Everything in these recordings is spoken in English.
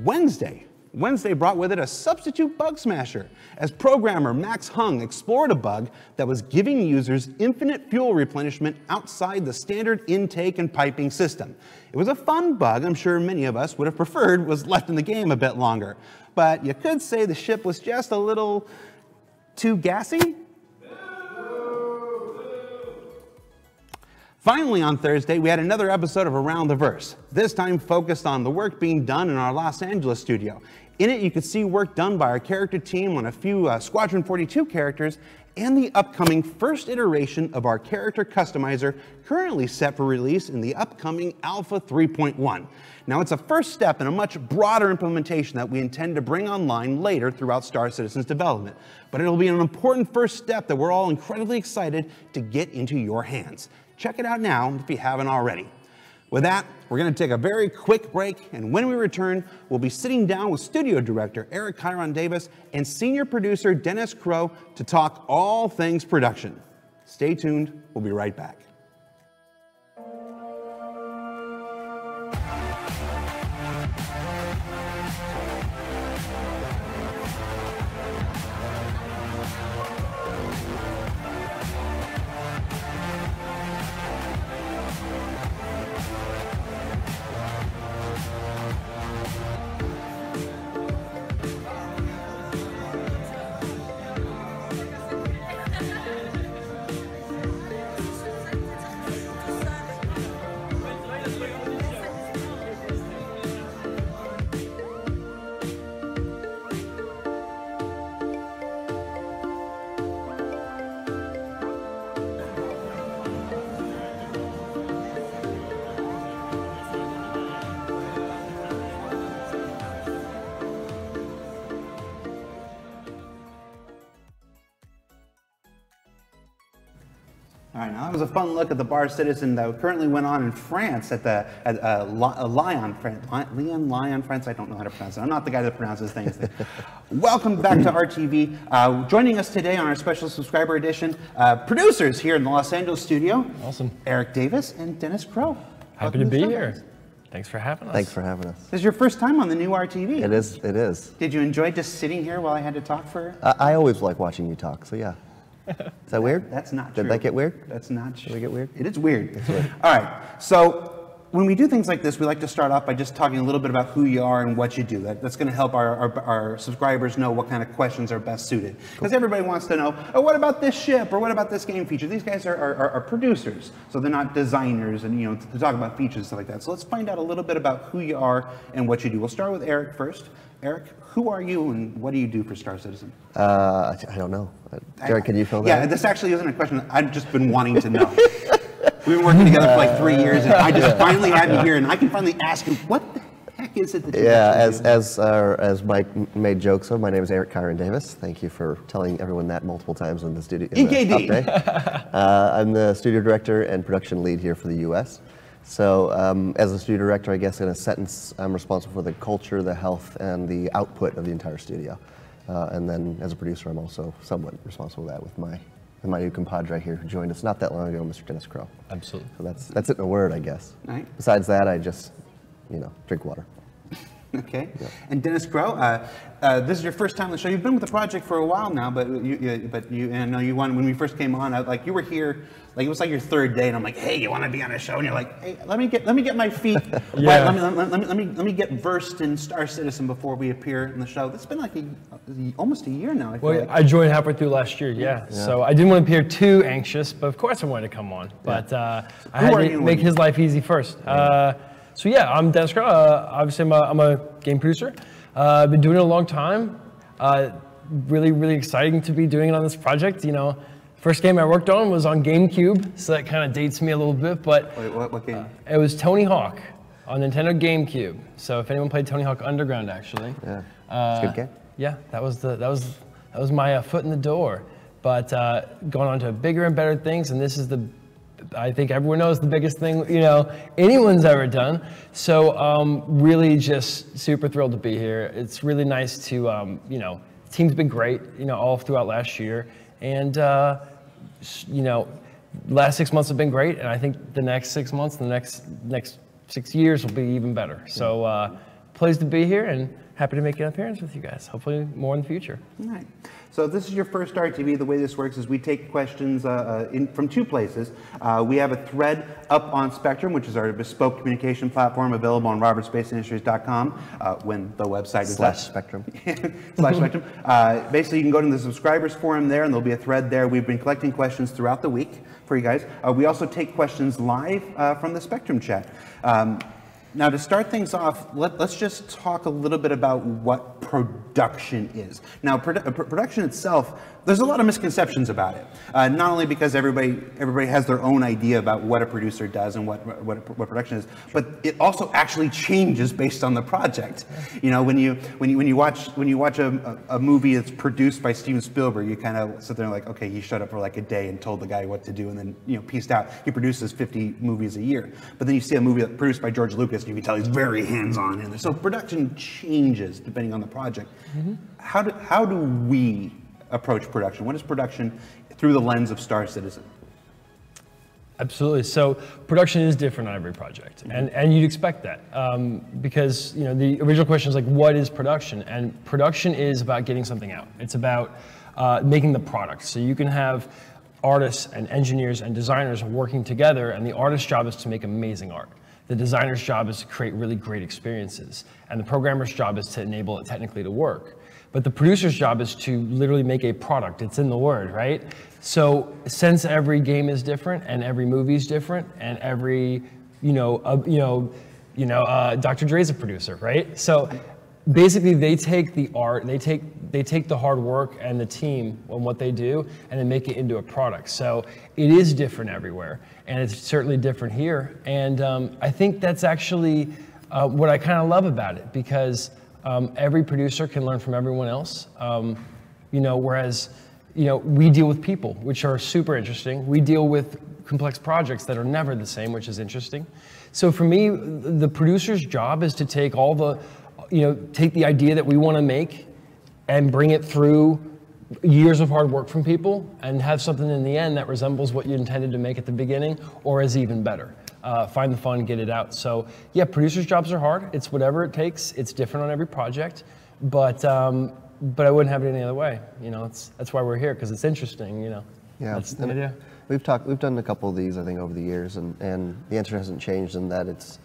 Wednesday brought with it a substitute bug smasher, as programmer Max Hung explored a bug that was giving users infinite fuel replenishment outside the standard intake and piping system. It was a fun bug I'm sure many of us would have preferred was left in the game a bit longer, but you could say the ship was just a little too gassy. Finally, on Thursday, we had another episode of Around the Verse, this time focused on the work being done in our Los Angeles studio. In it, you could see work done by our character team on a few Squadron 42 characters and the upcoming first iteration of our character customizer, currently set for release in the upcoming Alpha 3.1. Now, it's a first step in a much broader implementation that we intend to bring online later throughout Star Citizen's development, but it'll be an important first step that we're all incredibly excited to get into your hands. Check it out now if you haven't already. With that, we're going to take a very quick break, and when we return, we'll be sitting down with studio director Eric Chiron Davis and senior producer Dennis Crow to talk all things production. Stay tuned, we'll be right back. All right, now that was a fun look at the Bar Citizen that currently went on in France at Lyon, France. I don't know how to pronounce it. I'm not the guy that pronounces things. Welcome back to RTV. Joining us today on our special subscriber edition, producers here in the Los Angeles studio. Awesome. Eric Davis and Dennis Crow. Happy to be here. Thanks for having us. Thanks for having us. This is your first time on the new RTV. It is. It is. Did you enjoy just sitting here while I had to talk for? I always like watching you talk, so yeah. Is that weird? That's not true. Did that get weird? That's not true. Did it get weird? It is weird. It's weird. All right. So when we do things like this, we like to start off by just talking a little bit about who you are and what you do. That's going to help our subscribers know what kind of questions are best suited. Because everybody wants to know, oh, what about this ship or what about this game feature? These guys are producers, so they're not designers and to talk about features and stuff like that. So let's find out a little bit about who you are and what you do. We'll start with Eric first. Eric, who are you and what do you do for Star Citizen? I don't know. Jared, can you fill that? Yeah, this actually isn't a question I've just been wanting to know. We've been working together for like 3 years, and I just finally had you here, and I can finally ask you, what the heck is it that you as Mike made jokes of, my name is Eric Chiron Davis. Thank you for telling everyone that multiple times in the studio. EKD! I'm the studio director and production lead here for the U.S. So as a studio director, I guess in a sentence, I'm responsible for the culture, the health, and the output of the entire studio. And then as a producer, I'm also somewhat responsible for that with my new compadre here who joined us not that long ago, Mr. Dennis Crow. Absolutely. So that's it in a word, I guess. Right. Besides that, I just, drink water. Okay. Yeah. And Dennis Crow, this is your first time on the show. You've been with the project for a while now, but I know you wanted, when we first came on, you were here, it was like your third day, and I'm like, hey, you want to be on a show? And you're like, hey, let me get my feet. Yeah. Let me get versed in Star Citizen before we appear in the show. It's been like almost a year now. I joined halfway through last year, yeah. So I didn't want to appear too anxious, but of course I wanted to come on. But I had to make his life easy first. So yeah, I'm Dennis Crow. Obviously, I'm a game producer. I've been doing it a long time. Really, really exciting to be doing it on this project. First game I worked on was on GameCube, so that kind of dates me a little bit. But wait, what game? It was Tony Hawk on Nintendo GameCube. So if anyone played Tony Hawk Underground, actually, yeah, it's a good game. Yeah, that was my foot in the door. But going on to bigger and better things, and this is I think everyone knows the biggest thing anyone's ever done. So really just super thrilled to be here. It's really nice to the team's been great all throughout last year, and last 6 months have been great, and I think the next 6 months, the next 6 years will be even better. So pleased to be here and happy to make an appearance with you guys. Hopefully more in the future. All right. So this is your first Start TV. The way this works is we take questions from two places. We have a thread up on Spectrum, which is our bespoke communication platform available on robertspaceindustries.com when the website is /Spectrum. /Spectrum. Basically, you can go to the subscribers forum there, and there'll be a thread there. We've been collecting questions throughout the week for you guys. We also take questions live from the Spectrum chat. Now, to start things off, let's just talk a little bit about what production is. Now, production itself, there's a lot of misconceptions about it. Not only because everybody has their own idea about what a producer does and what production is, but it also actually changes based on the project. You know, when you watch a movie that's produced by Steven Spielberg, you kind of sit there and like, okay, he showed up for like a day and told the guy what to do, and then pieced out. He produces 50 movies a year. But then you see a movie that's produced by George Lucas, and you can tell he's very hands-on in there. So production changes depending on the project. Mm-hmm. How do we approach production? What is production through the lens of Star Citizen? Absolutely. So production is different on every project, and you'd expect that because the original question is like, what is production? And production is about getting something out. It's about making the product. So you can have artists and engineers and designers working together, and the artist's job is to make amazing art. The designer's job is to create really great experiences, and the programmer's job is to enable it technically to work. But the producer's job is to literally make a product. It's in the word, right? So since every game is different and every movie is different and every, Dr. Dre's a producer, right? So basically they take the art, they take the hard work and the team on what they do and then make it into a product. So it is different everywhere, and it's certainly different here. And I think that's actually what I kind of love about it, because every producer can learn from everyone else, whereas, we deal with people, which are super interesting. We deal with complex projects that are never the same, which is interesting. So for me, the producer's job is to take all the, take the idea that we want to make and bring it through years of hard work from people and have something in the end that resembles what you intended to make at the beginning or is even better. Find the fun, get it out. So yeah, producers' jobs are hard. It's whatever it takes. It's different on every project, but I wouldn't have it any other way. That's why we're here, because it's interesting. Yeah, that's the idea. We've done a couple of these, I think, over the years, and the answer hasn't changed in that it's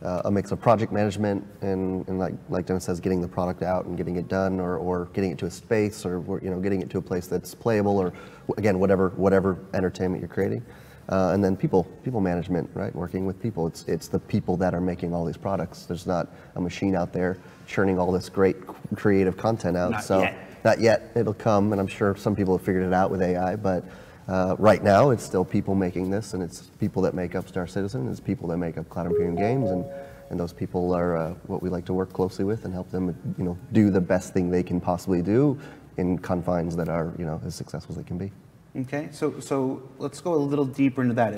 a mix of project management and like Dennis says, getting the product out and getting it done, or getting it to a space, or getting it to a place that's playable, or again, whatever entertainment you're creating. And then people management, right? Working with people. It's the people that are making all these products. There's not a machine out there churning all this great creative content out. Not yet. It'll come, and I'm sure some people have figured it out with AI, but right now it's still people making this, and it's people that make up Star Citizen, it's people that make up Cloud Imperium Games, and those people are what we like to work closely with and help them do the best thing they can possibly do in confines that are as successful as they can be. Okay, so let's go a little deeper into that.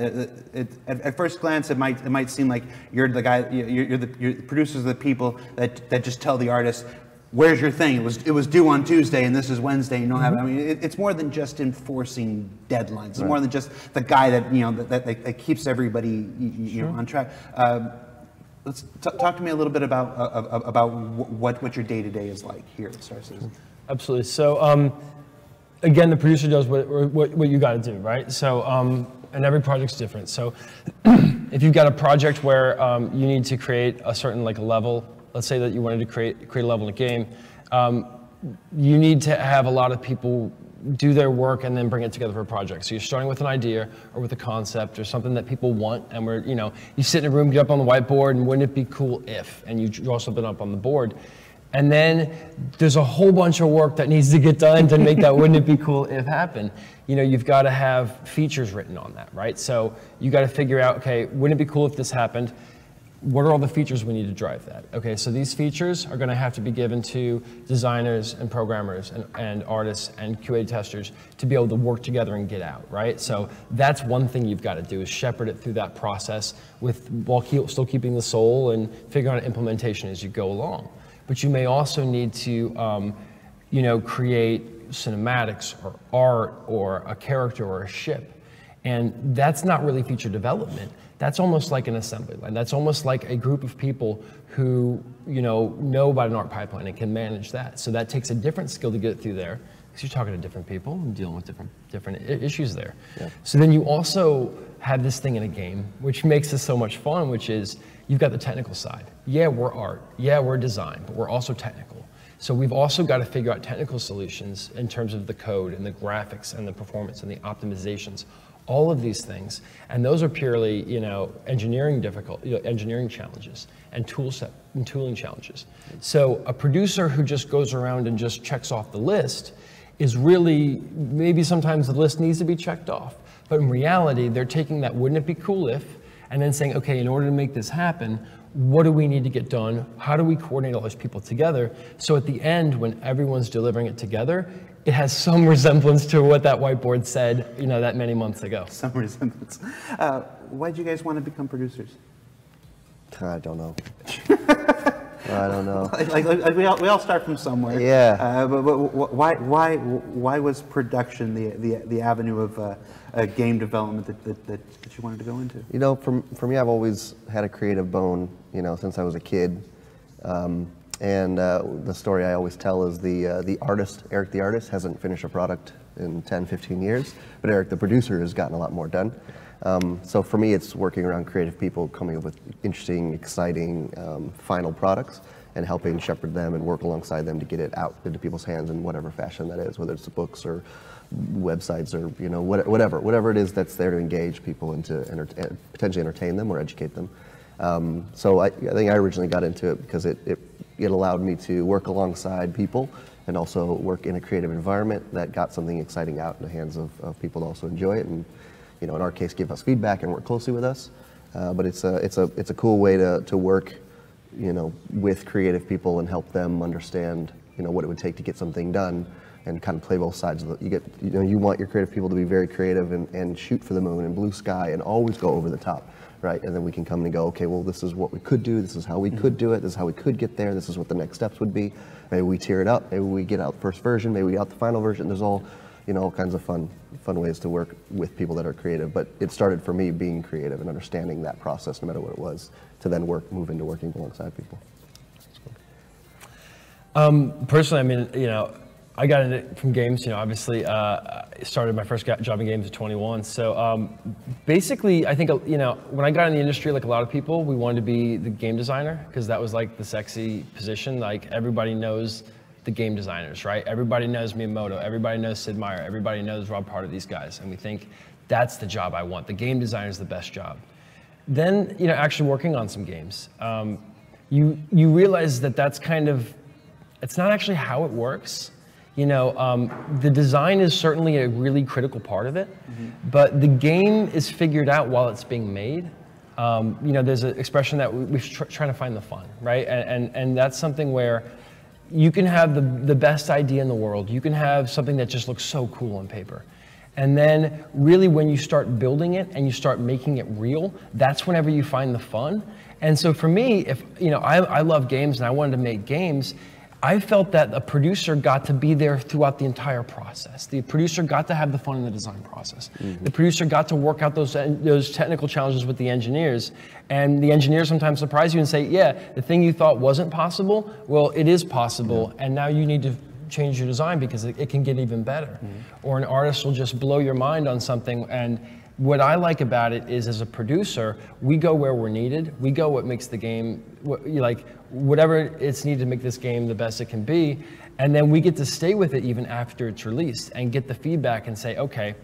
At first glance, it might seem like you're the guy, you're the producers of the people that just tell the artist, where's your thing? It was due on Tuesday, and this is Wednesday. You don't have. I mean, it's more than just enforcing deadlines. It's more than just the guy that keeps everybody on track. Let's talk to me a little bit about what your day-to-day is like here at Star Citizen. Absolutely. So. Again, the producer does what you got to do, right? So, and every project's different. So, if you've got a project where you need to create a certain level, let's say that you wanted to create a level in a game, you need to have a lot of people do their work and then bring it together for a project. So you're starting with an idea or with a concept or something that people want, and you sit in a room, get up on the whiteboard, and wouldn't it be cool if, and you draw something up on the board. And then there's a whole bunch of work that needs to get done to make that wouldn't it be cool if happen. You've got to have features written on that, right? So you got to figure out, okay, wouldn't it be cool if this happened? What are all the features we need to drive that? Okay, so these features are going to have to be given to designers and programmers and artists and QA testers to be able to work together and get out, right? So that's one thing you've got to do, is shepherd it through that process while still keeping the soul and figuring out implementation as you go along. But you may also need to, create cinematics or art or a character or a ship. And that's not really feature development. That's almost like an assembly line. That's almost like a group of people who know about an art pipeline and can manage that. So that takes a different skill to get through there, because you're talking to different people and dealing with different issues there. Yeah. So then you also have this thing in a game, which makes this so much fun, which is you've got the technical side. Yeah, we're art. Yeah, we're design, but we're also technical. So we've also got to figure out technical solutions in terms of the code and the graphics and the performance and the optimizations, all of these things. And those are purely, engineering challenges and tooling challenges. So a producer who just goes around and just checks off the list is really, maybe sometimes the list needs to be checked off. But in reality, they're taking that wouldn't it be cool if, and then saying, okay, in order to make this happen, what do we need to get done? How do we coordinate all those people together? So at the end, when everyone's delivering it together, it has some resemblance to what that whiteboard said, that many months ago. Some resemblance. Why did you guys want to become producers? I don't know. I don't know. Like we all start from somewhere. Yeah. But why was production the avenue of game development that you wanted to go into? For me, I've always had a creative bone, since I was a kid. And the story I always tell is the artist, Eric the artist, hasn't finished a product in 10, 15 years, but Eric the producer has gotten a lot more done. So for me, it's working around creative people, coming up with interesting, exciting final products and helping shepherd them and work alongside them to get it out into people's hands in whatever fashion that is, whether it's books or websites or whatever it is that's there to engage people and to potentially entertain them or educate them. So I think I originally got into it because it allowed me to work alongside people and also work in a creative environment that got something exciting out in the hands of people to also enjoy it and, in our case, give us feedback and work closely with us. But it's a cool way to work, with creative people and help them understand, what it would take to get something done and kind of play both sides of it. You want your creative people to be very creative and shoot for the moon and blue sky and always go over the top, right? And then we can come and go, okay, well, this is what we could do. This is how we could do it. This is how we could get there. This is what the next steps would be. Maybe we tier it up. Maybe we get out the first version. Maybe we get out the final version. There's all kinds of fun ways to work with people that are creative. But it started for me being creative and understanding that process, no matter what it was, to then move into working alongside people. Personally, I got into it from games. Obviously, started my first job in games at 21. So basically, I think when I got in the industry, like a lot of people, we wanted to be the game designer because that was like the sexy position. Like everybody knows the game designers, right? Everybody knows Miyamoto, everybody knows Sid Meier, everybody knows Rob Pardo, these guys, and we think that's the job I want. The game designer is the best job. Then, actually working on some games, you realize that that's it's not actually how it works. The design is certainly a really critical part of it, but the game is figured out while it's being made. There's an expression that we're trying to find the fun, right? And that's something where you can have the best idea in the world. You can have something that just looks so cool on paper. And then really when you start building it and you start making it real, that's whenever you find the fun. And so for me, if I love games and I wanted to make games, I felt that a producer got to be there throughout the entire process. The producer got to have the fun in the design process. The producer got to work out those technical challenges with the engineers. And the engineers sometimes surprise you and say, yeah, the thing you thought wasn't possible, well, it is possible, and now you need to change your design because it can get even better. Or an artist will just blow your mind on something. And what I like about it is, as a producer, we go where we're needed. We go what makes the game, whatever it's needed to make this game the best it can be. And then we get to stay with it even after it's released and get the feedback and say, okay,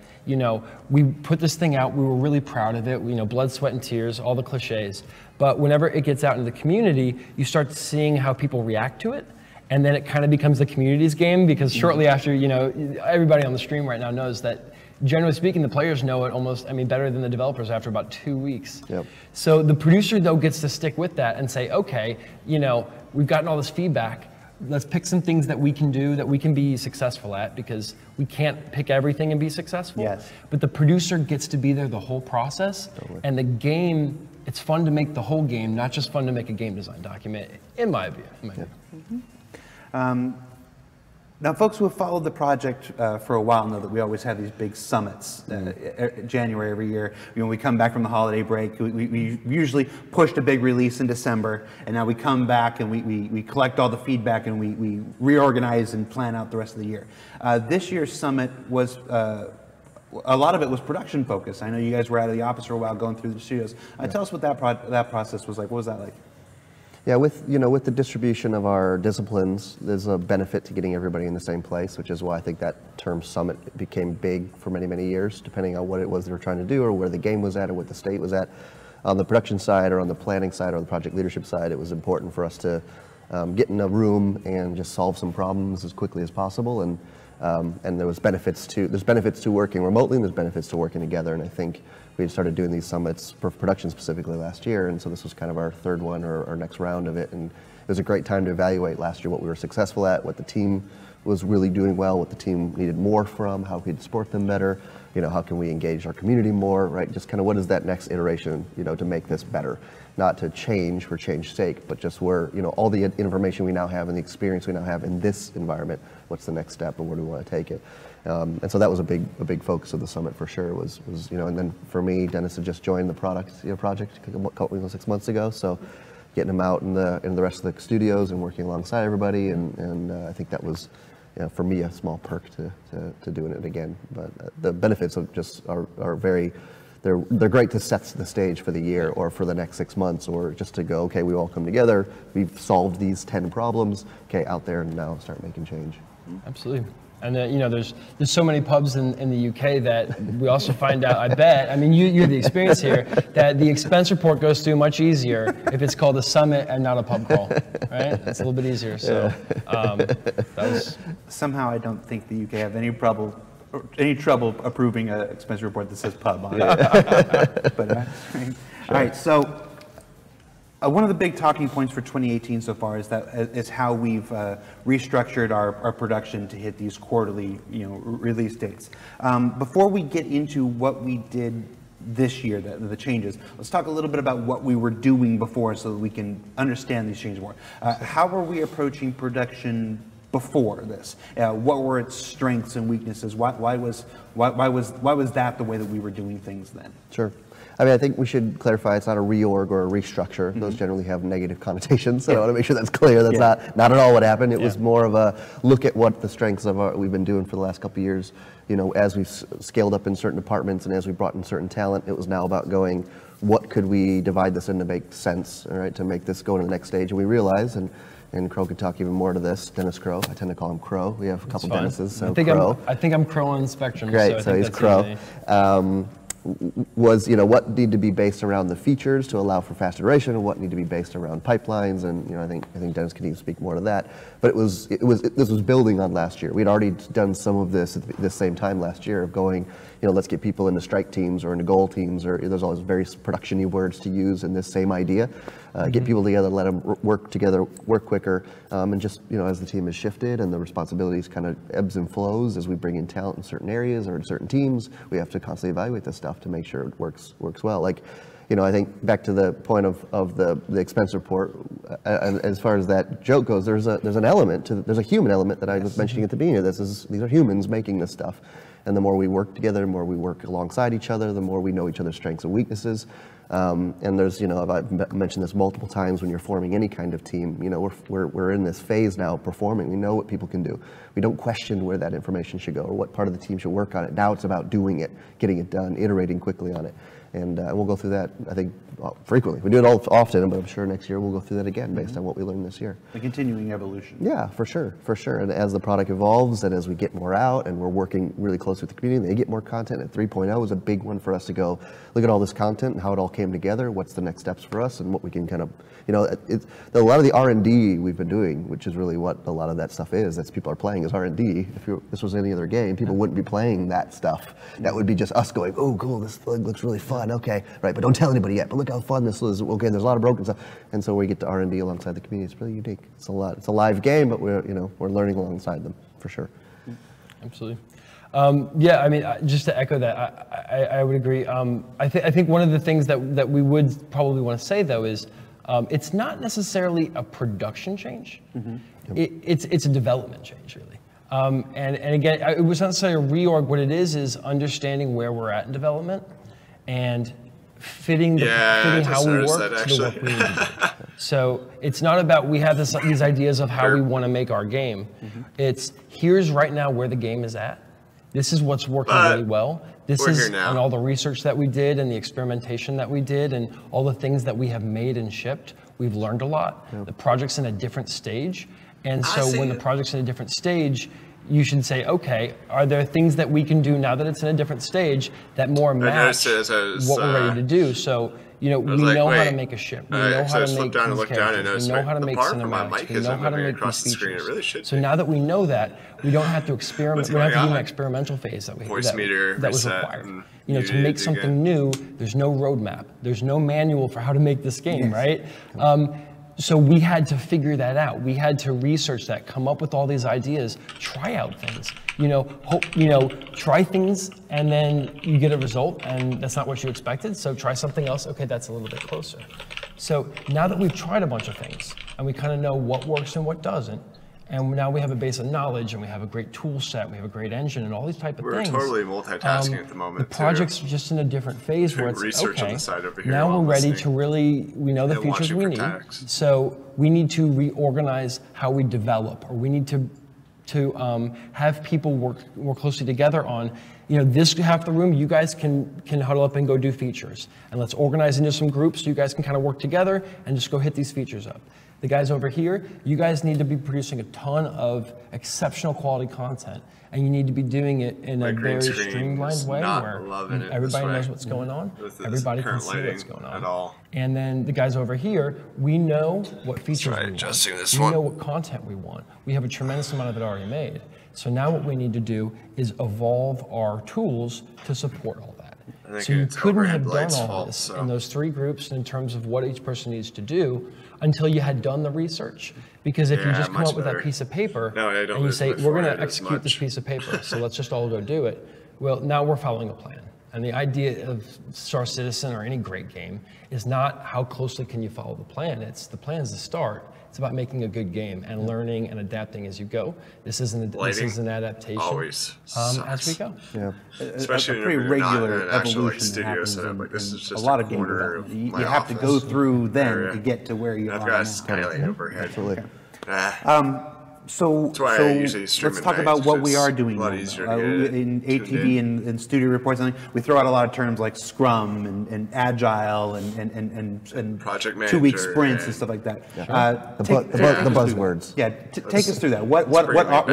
we put this thing out, we were really proud of it, blood, sweat, and tears, all the cliches. But whenever it gets out in the community, you start seeing how people react to it. And then it kind of becomes the community's game, because shortly after, everybody on the stream right now knows that, generally speaking, the players know it better than the developers after about 2 weeks. Yep. So the producer, though, gets to stick with that and say, okay, we've gotten all this feedback. Let's pick some things that we can do that we can be successful at, because we can't pick everything and be successful. Yes. But the producer gets to be there the whole process. Totally. And the game, it's fun to make the whole game, not just fun to make a game design document, in my view. Now, folks who have followed the project for a while know that we always have these big summits, January every year. You know, we come back from the holiday break, we usually pushed a big release in December, and now we come back and we collect all the feedback and we reorganize and plan out the rest of the year. This year's summit was, a lot of it was production focused. I know you guys were out of the office for a while going through the studios. Tell us what that process was like. What was that like? Yeah, with the distribution of our disciplines, there's a benefit to getting everybody in the same place, which is why I think that term summit became big for many, many years, depending on what it was they were trying to do or where the game was at or what the state was at. On the production side or on the planning side or the project leadership side, it was important for us to get in a room and just solve some problems as quickly as possible. And there's benefits to working remotely and there's benefits to working together. And I think we started doing these summits for production specifically last year, and so this was kind of our third one or our next round of it, and it was a great time to evaluate last year what we were successful at, what the team was really doing well, what the team needed more from, how we could support them better, how can we engage our community more, right? Just kind of what is that next iteration, to make this better, not to change for change's sake, but just where, all the information we now have and the experience we now have in this environment, what's the next step and where do we want to take it? And so that was a big focus of the summit for sure. Was and then for me, Dennis had just joined the project 6 months ago. So getting him out in the rest of the studios and working alongside everybody, and I think that was for me a small perk to doing it again. But the benefits of just are very. They're great to set the stage for the year or for the next 6 months, or just to go, okay, we all come together, we've solved these 10 problems, okay, out there and now start making change. Absolutely. And there's so many pubs in the UK that we also find out, I bet, I mean, you have the experience here, that the expense report goes through much easier if it's called a summit and not a pub crawl, right? It's a little bit easier, so that was... Somehow I don't think the UK have any trouble approving an expense report that says pub on it. But, sure. All right, so one of the big talking points for 2018 so far is how we've restructured our production to hit these quarterly release dates. Before we get into what we did this year, the changes, let's talk a little bit about what we were doing before so that we can understand these changes more. How were we approaching production before this? What were its strengths and weaknesses? Why was that the way that we were doing things then? Sure. I mean, I think we should clarify it's not a reorg or a restructure. Mm-hmm. Those generally have negative connotations, so I want to make sure that's clear. That's not at all what happened. It was more of a look at what the strengths of we've been doing for the last couple of years. As we've scaled up in certain departments and as we brought in certain talent, it was now about going, what could we divide this in to make sense, all right, to make this go to the next stage. And we realized, and Crow could talk even more to this, Dennis Crow. I tend to call him Crow. We have a couple Dennises, so Crow. I think I'm Crow on the spectrum. Great, so he's Crow. Was what needed to be based around the features to allow for faster iteration, and what needed to be based around pipelines, and I think Dennis can even speak more to that. But this was building on last year. We'd already done some of this at the same time last year of going, let's get people into strike teams or into goal teams, or there's all these various production-y words to use in this same idea. Get people together, let them work together, work quicker, and just as the team has shifted and the responsibilities kind of ebbs and flows as we bring in talent in certain areas or in certain teams, we have to constantly evaluate this stuff to make sure it works well. Like, I think back to the point of the expense report, as far as that joke goes, there's an element there's a human element that I was mentioning at the beginning of this. These are humans making this stuff. And the more we work together, the more we work alongside each other, the more we know each other's strengths and weaknesses. And there's, I've mentioned this multiple times when you're forming any kind of team, we're in this phase now of performing. We know what people can do. We don't question where that information should go or what part of the team should work on it. Now it's about doing it, getting it done, iterating quickly on it. And we'll go through that, I think, frequently. We do it all often, but I'm sure next year we'll go through that again based on what we learned this year. The continuing evolution. Yeah, for sure. And as the product evolves and as we get more out and we're working really close with the community, they get more content. At 3.0 was a big one for us to go, look at all this content and how it all came together, what's the next steps for us, and what we can kind of, a lot of the R&D we've been doing, which is really what a lot of that stuff is, that people are playing is R&D. If this was any other game, people wouldn't be playing that stuff. That would be just us going, oh, cool, this looks really fun. Okay, right, but don't tell anybody yet. But look how fun this is. Okay, there's a lot of broken stuff, and so we get to R&D alongside the community. It's really unique. It's a lot. It's a live game, but we're learning alongside them for sure. Absolutely. Yeah, I mean, just to echo that, I would agree. I think one of the things that we would probably want to say though is it's not necessarily a production change. Mm-hmm. It's a development change really. And again, it was not necessarily a reorg. What it is understanding where we're at in development and fitting how we work to the work we need to do. So it's not about we have these ideas of how we want to make our game. It's here's right now where the game is at. This is what's working really well. This is and all the research that we did and the experimentation that we did and all the things that we have made and shipped. We've learned a lot. The project's in a different stage. And so when the project's in a different stage, you should say, okay, are there things that we can do now that it's in a different stage that more match what we're ready to do? So, we know how to make a ship. We know how to make these characters. We know how to make cinematics. We know how to make these features. So now that we know that, we don't have to experiment. We don't have to do an experimental phase that was required. To make something new, there's no roadmap. There's no manual for how to make this game, right? So we had to figure that out. We had to research that, come up with all these ideas, try out things. Try things and then you get a result and that's not what you expected. So try something else. Okay, that's a little bit closer. So now that we've tried a bunch of things and we kind of know what works and what doesn't, and now we have a base of knowledge and we have a great tool set, we have a great engine and all these type of things. We're totally multitasking at the moment. The project's just in a different phase where it's okay, now we're ready to we know the features we need. So we need to reorganize how we develop, or we need to have people work more closely together on, this half the room, you guys can huddle up and go do features. And let's organize into some groups so you guys can kind of work together and just go hit these features up. The guys over here, you guys need to be producing a ton of exceptional quality content, and you need to be doing it in a very streamlined way where everybody knows what's going on, everybody can see what's going on. And then the guys over here, we know what features we want. We know what content we want. We have a tremendous amount of it already made. So now what we need to do is evolve our tools to support all that. So you couldn't have done all this in those three groups in terms of what each person needs to do until you had done the research. Because if you just come up with that piece of paper and you say, we're going to execute this piece of paper, so let's just all go do it. Well, now we're following a plan. And the idea of Star Citizen or any great game is not how closely can you follow the plan. The plan is the start. It's about making a good game and learning and adapting as you go. This is an adaptation as we go. Yeah, especially a pretty regular evolution that happens in a lot of game development. You have to go through them to get to where you are. I've got a skylight overhead. Absolutely. So let's talk about what we are doing now. In ATD and studio reports. We throw out a lot of terms like Scrum and Agile and Project Manager, 2-week sprints and stuff like that. The buzzwords. Yeah, take us through that. What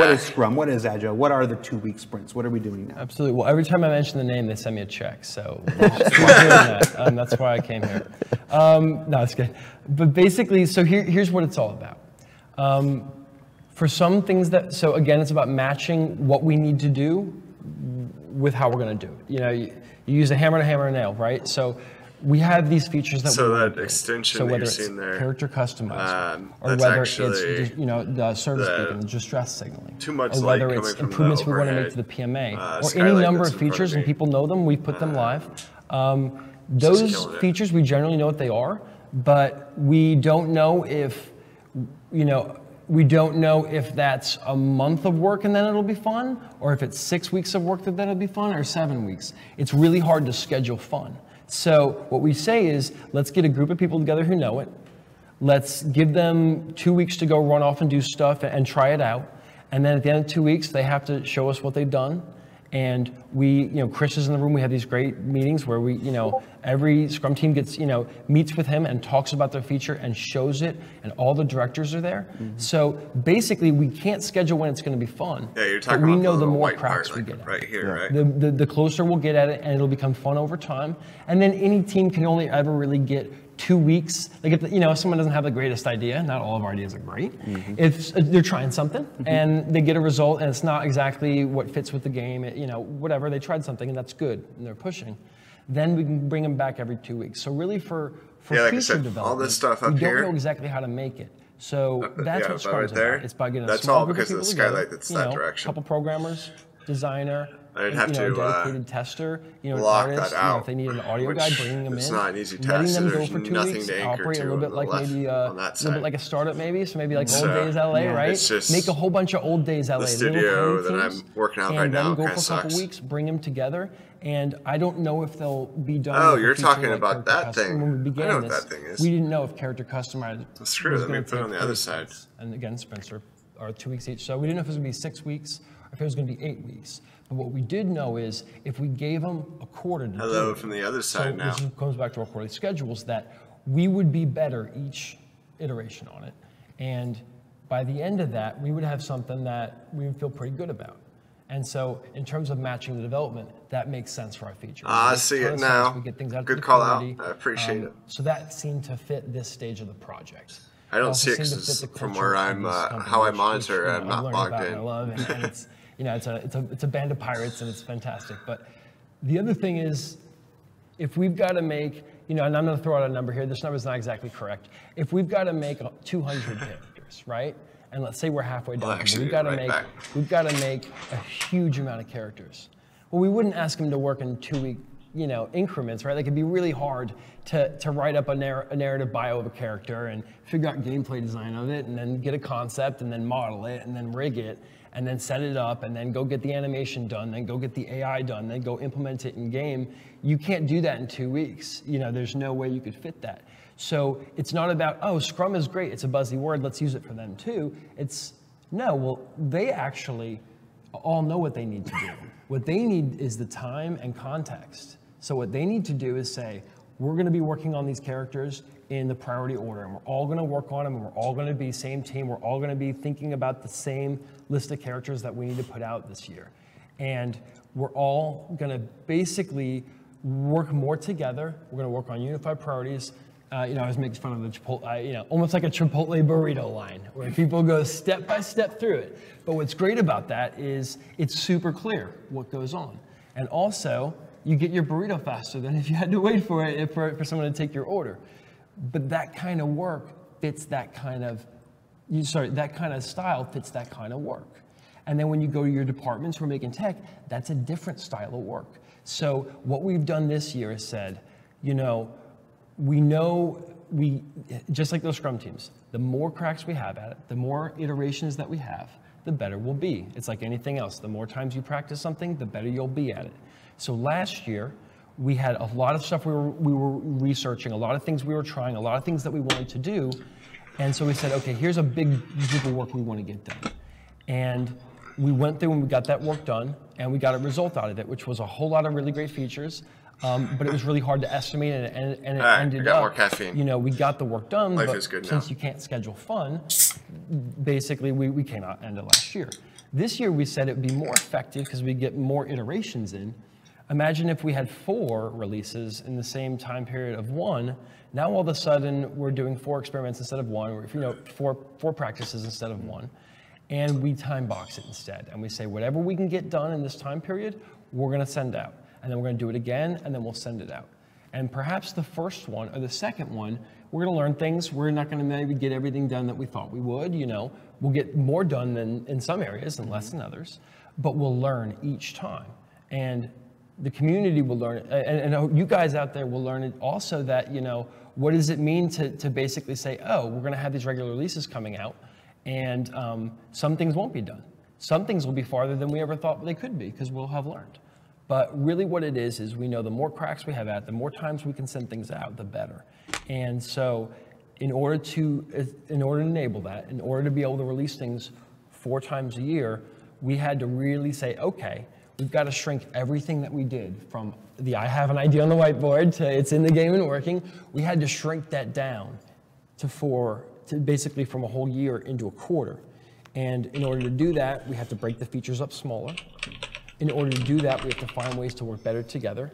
is Scrum? What is Agile? What are the 2-week sprints? What are we doing now? Absolutely. Well, every time I mention the name, they send me a check. So we're doing that. That's why I came here. No, it's good. But basically, so here's what it's all about. For some things so again, it's about matching what we need to do with how we're going to do it. You use a hammer to hammer a nail, right? So we have these features that that extension so whether that you're seeing there, character customizing, or whether it's the service beacon, the distress signaling, or whether it's improvements we want to make to the PMA, or any number of features, and people know them, we've put them live. Those features, we generally know what they are, but we don't know if, we don't know if that's a month of work and then it'll be fun, or if it's 6 weeks of work that then it'll be fun, or 7 weeks. It's really hard to schedule fun. So what we say is, let's get a group of people together who know it. Let's give them 2 weeks to go run off and do stuff and try it out. And then at the end of 2 weeks, they have to show us what they've done. And we, Chris is in the room. We have these great meetings where we, every Scrum team gets, meets with him and talks about their feature and shows it, and all the directors are there. Mm-hmm. So basically, we can't schedule when it's going to be fun. Yeah, you're talking about we know the more practice we get at right here, right? The closer we'll get at it, and it'll become fun over time. And then any team can only ever really get 2 weeks. Like if someone doesn't have the greatest idea, not all of our ideas are great. Mm-hmm. If they're trying something and they get a result and it's not exactly what fits with the game, whatever, they tried something and that's good and they're pushing, then we can bring them back every 2 weeks. So really for feature development, all this stuff up we here, don't know exactly how to make it. So that's what Scrum's right there. It's about getting that's a small all group because of of the people skylight together, that's that direction. A couple programmers, designer, I'd have to dedicated tester, an block artist, that out. If they need an audio guy, bringing them in. It's not an easy letting task. them go There's for 2 nothing weeks, to anchor operate a little to bit like maybe on that a little bit like a startup, maybe. So maybe like So, Old Days LA, right? it's just Make a whole bunch of Old Days LA. the studio that I'm working on right now and then go kind for of a couple sucks. weeks, bring them together. And I don't know if they'll be done. Oh, with a you're feature talking like about character that custom. thing. When we I began know what this, that thing is. we didn't know if character customized. That's true. Let me put it on the other side. And again, sprints are 2 weeks each. So we didn't know if it was going to be 6 weeks or if it was going to be 8 weeks. But what we did know is if we gave them a quarter to Hello do it, from the other side now. this comes back to our quarterly schedules, that we would be better each iteration on it. And by the end of that, we would have something that we would feel pretty good about. And so in terms of matching the development, that makes sense for our feature. I see it now. We get things out Good to the call out. community. I appreciate it. So that seemed to fit this stage of the project. I don't also see it seemed to 'cause fit the from culture where of I'm, this company, how I which, monitor, I'm I've not learned logged about in. and I love, and it's it's a band of pirates and it's fantastic. But the other thing is, if we've got to make, and I'm going to throw out a number here. This number is not exactly correct. If we've got to make 200 characters, right? And let's say we're halfway done. Actually, We've got to right make back. we've got to make a huge amount of characters. Well, we wouldn't ask them to work in 2-week increments, right? Like it'd be really hard to write up a narrative bio of a character and figure out gameplay design of it and then get a concept and then model it and then rig it and then set it up and then go get the animation done, then go get the AI done, then go implement it in game. You can't do that in 2 weeks. There's no way you could fit that. So it's not about, oh, Scrum is great, it's a buzzy word, let's use it for them too. It's, no, well, they actually all know what they need to do. What they need is the time and context. So what they need to do is say, we're going to be working on these characters in the priority order, and we're all going to work on them, and we're all going to be same team, we're all going to be thinking about the same list of characters that we need to put out this year. And we're all going to basically work more together. We're going to work on unified priorities. I was making fun of the Chipotle, almost like a Chipotle burrito line, where people go step by step through it. But what's great about that is it's super clear what goes on. And also, you get your burrito faster than if you had to wait for it for someone to take your order. But that kind of work fits that kind of, that kind of style fits that kind of work. And then when you go to your departments who are making tech, that's a different style of work. So what we've done this year is said, we know just like those Scrum teams, the more cracks we have at it, the more iterations that we have, the better we'll be. It's like anything else. The more times you practice something, the better you'll be at it. So last year, we had a lot of stuff we were researching, a lot of things we were trying, a lot of things that we wanted to do. And so we said, okay, here's a big group of work we want to get done. And we went through and we got that work done, and we got a result out of it, which was a whole lot of really great features. But it was really hard to estimate, and it ended up, more caffeine. we got the work done, Life but is good since now. you can't schedule fun, basically we came out end of last year. This year we said it would be more effective because we get more iterations in. Imagine if we had 4 releases in the same time period of 1. Now all of a sudden we're doing 4 experiments instead of 1, or four practices instead of 1. And we time box it instead. And we say whatever we can get done in this time period, we're going to send out. And then we're going to do it again, and then we'll send it out. And perhaps the first one or the second one, we're going to learn things. We're not going to maybe get everything done that we thought we would. We'll get more done than in some areas and less in others, but we'll learn each time. And the community will learn it, and you guys out there will learn it also, that what does it mean to basically say, oh, we're going to have these regular releases coming out, and some things won't be done. Some things will be farther than we ever thought they could be because we'll have learned. But really what it is we know the more cracks we have at, the more times we can send things out, the better. And so in order to enable that, in order to be able to release things 4 times a year, we had to really say, okay, we've got to shrink everything that we did from the I have an idea on the whiteboard to it's in the game and working. We had to shrink that down to basically from a whole year into a quarter. And in order to do that, we have to break the features up smaller. In order to do that, we have to find ways to work better together,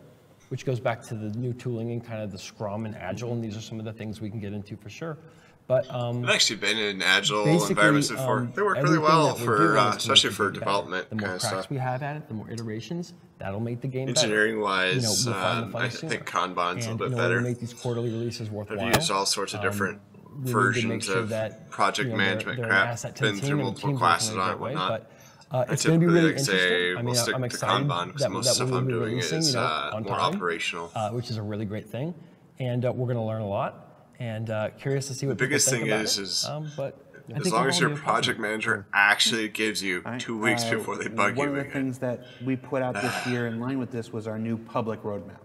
which goes back to the new tooling and kind of the Scrum and Agile, and these are some of the things we can get into for sure. But I've actually been in Agile environments before. They work really well for, especially for development the more kind of cracks stuff. we have at it, the more iterations, that'll make the game better. Engineering-wise, we'll find the fun I sooner. think Kanban's a And little bit in order better. to make these quarterly releases worthwhile, I've used all sorts of different we need to make versions sure of that project they're management an crap. asset to the Been team through and multiple teams working classes in a on it great and way, whatnot. It's going to be really interesting. I mean, we'll I'm excited that we'll be releasing, on more time, operational, which is a really great thing, and we're going to learn a lot. And curious to see what the biggest thing is. But as long as your project manager actually gives you 2 weeks before they bug you. One of the things that we put out this year in line with this was our new public roadmap.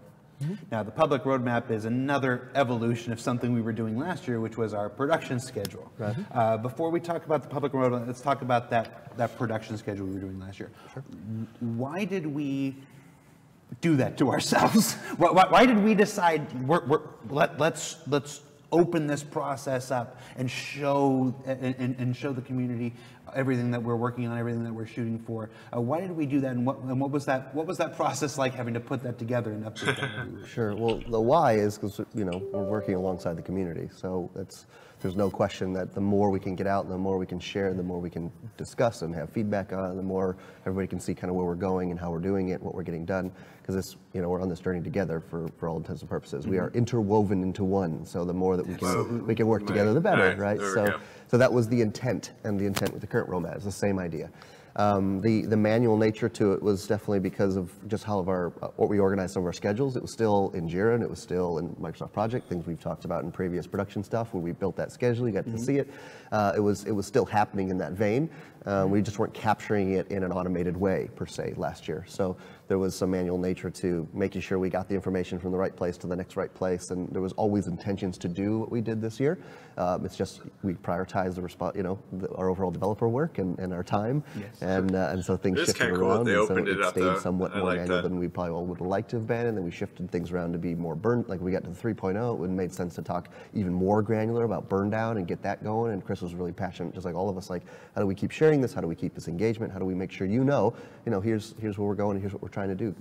Now, the public roadmap is another evolution of something we were doing last year, which was our production schedule. Before we talk about the public roadmap, let's talk about that production schedule we were doing last year. Why did we do that to ourselves? Why did we decide let's open this process up and show the community everything that we're working on, everything that we're shooting for? Why did we do that, and what was that process like, having to put that together and update that? Sure. Well, the why is because we're working alongside the community, so there's no question that the more we can get out, the more we can share, the more we can discuss and have feedback on, the more everybody can see kind of where we're going and how we're doing it, what we're getting done. Because it's, we're on this journey together for all intents and purposes. We are interwoven into one. So the more that we can work together, the better, right? So that was the intent, and the intent with the current roadmap is the same idea. The manual nature to it was definitely because of just how what we organized some of our schedules. It was still in Jira, and it was still in Microsoft Project, things we've talked about in previous production stuff. When we built that schedule, you got to see it. It was still happening in that vein. We just weren't capturing it in an automated way, per se, last year. So there was some manual nature to making sure we got the information from the right place to the next right place, and there was always intentions to do what we did this year. It's just we prioritized our overall developer work and our time, and so things shifted around, and so it stayed somewhat more manual than we probably all would have liked to have been, and then we shifted things around to be more burned. Like we got to the 3.0, it made sense to talk even more granular about burn down and get that going, and Chris was really passionate, just like all of us, like, how do we keep sharing this? How do we keep this engagement? How do we make sure here's where we're going, and here's what we're trying to do,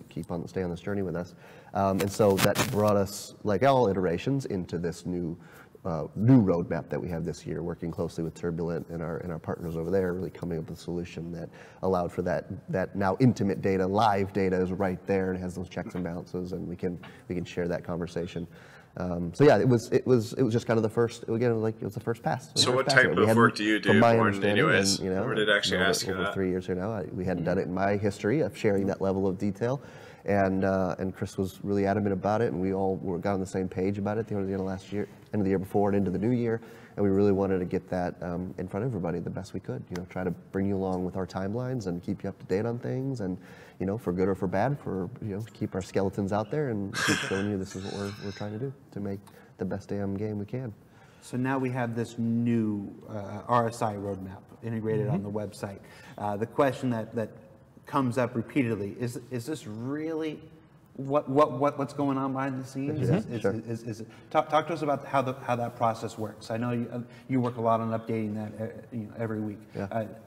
stay on this journey with us. And so that brought us, like all iterations, into this new roadmap that we have this year, working closely with Turbulent and our partners over there, really coming up with a solution that allowed for that now intimate data, live data is right there and has those checks and balances, and we can share that conversation. So yeah, it was just kind of the first. Again, it was the first pass. So what type of work do you do? From my understanding, or did actually ask over 3 years here now, we hadn't done it in my history of sharing that level of detail, and Chris was really adamant about it, and we all got on the same page about it at the end of last year, end of the year before, and into the new year, and we really wanted to get that in front of everybody the best we could. Try to bring you along with our timelines and keep you up to date on things, and for good or for bad, keep our skeletons out there and keep showing you this is what we're trying to do to make the best damn game we can. So now we have this new RSI roadmap integrated on the website. The question that comes up repeatedly is this really what's going on behind the scenes? Talk to us about how that process works. I know you work a lot on updating that every week.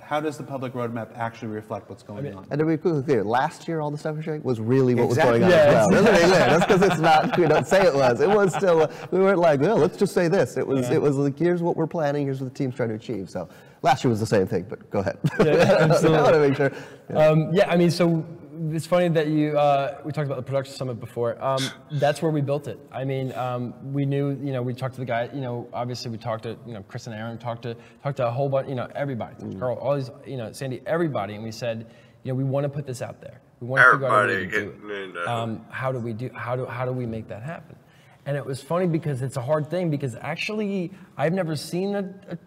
How does the public roadmap actually reflect what's going on? And to be clear, last year all the stuff we're sharing was really what was going on as well. That's because it's not. We don't say it was. It was still. We weren't like, well, let's just say this. It was. It was like, here's what we're planning. Here's what the team's trying to achieve. So last year was the same thing. But go ahead. Yeah, absolutely. I want to make sure. I mean, so. It's funny that we talked about the production summit before. That's where we built it. I mean, we knew, we talked to the guy, obviously we talked to, Chris and Aaron, talked to a whole bunch, everybody, Carl, all these, Sandy, everybody, and we said, we want to put this out there. We want to figure out a way to do it. How do we make that happen? And it was funny because it's a hard thing, because actually I've never seen a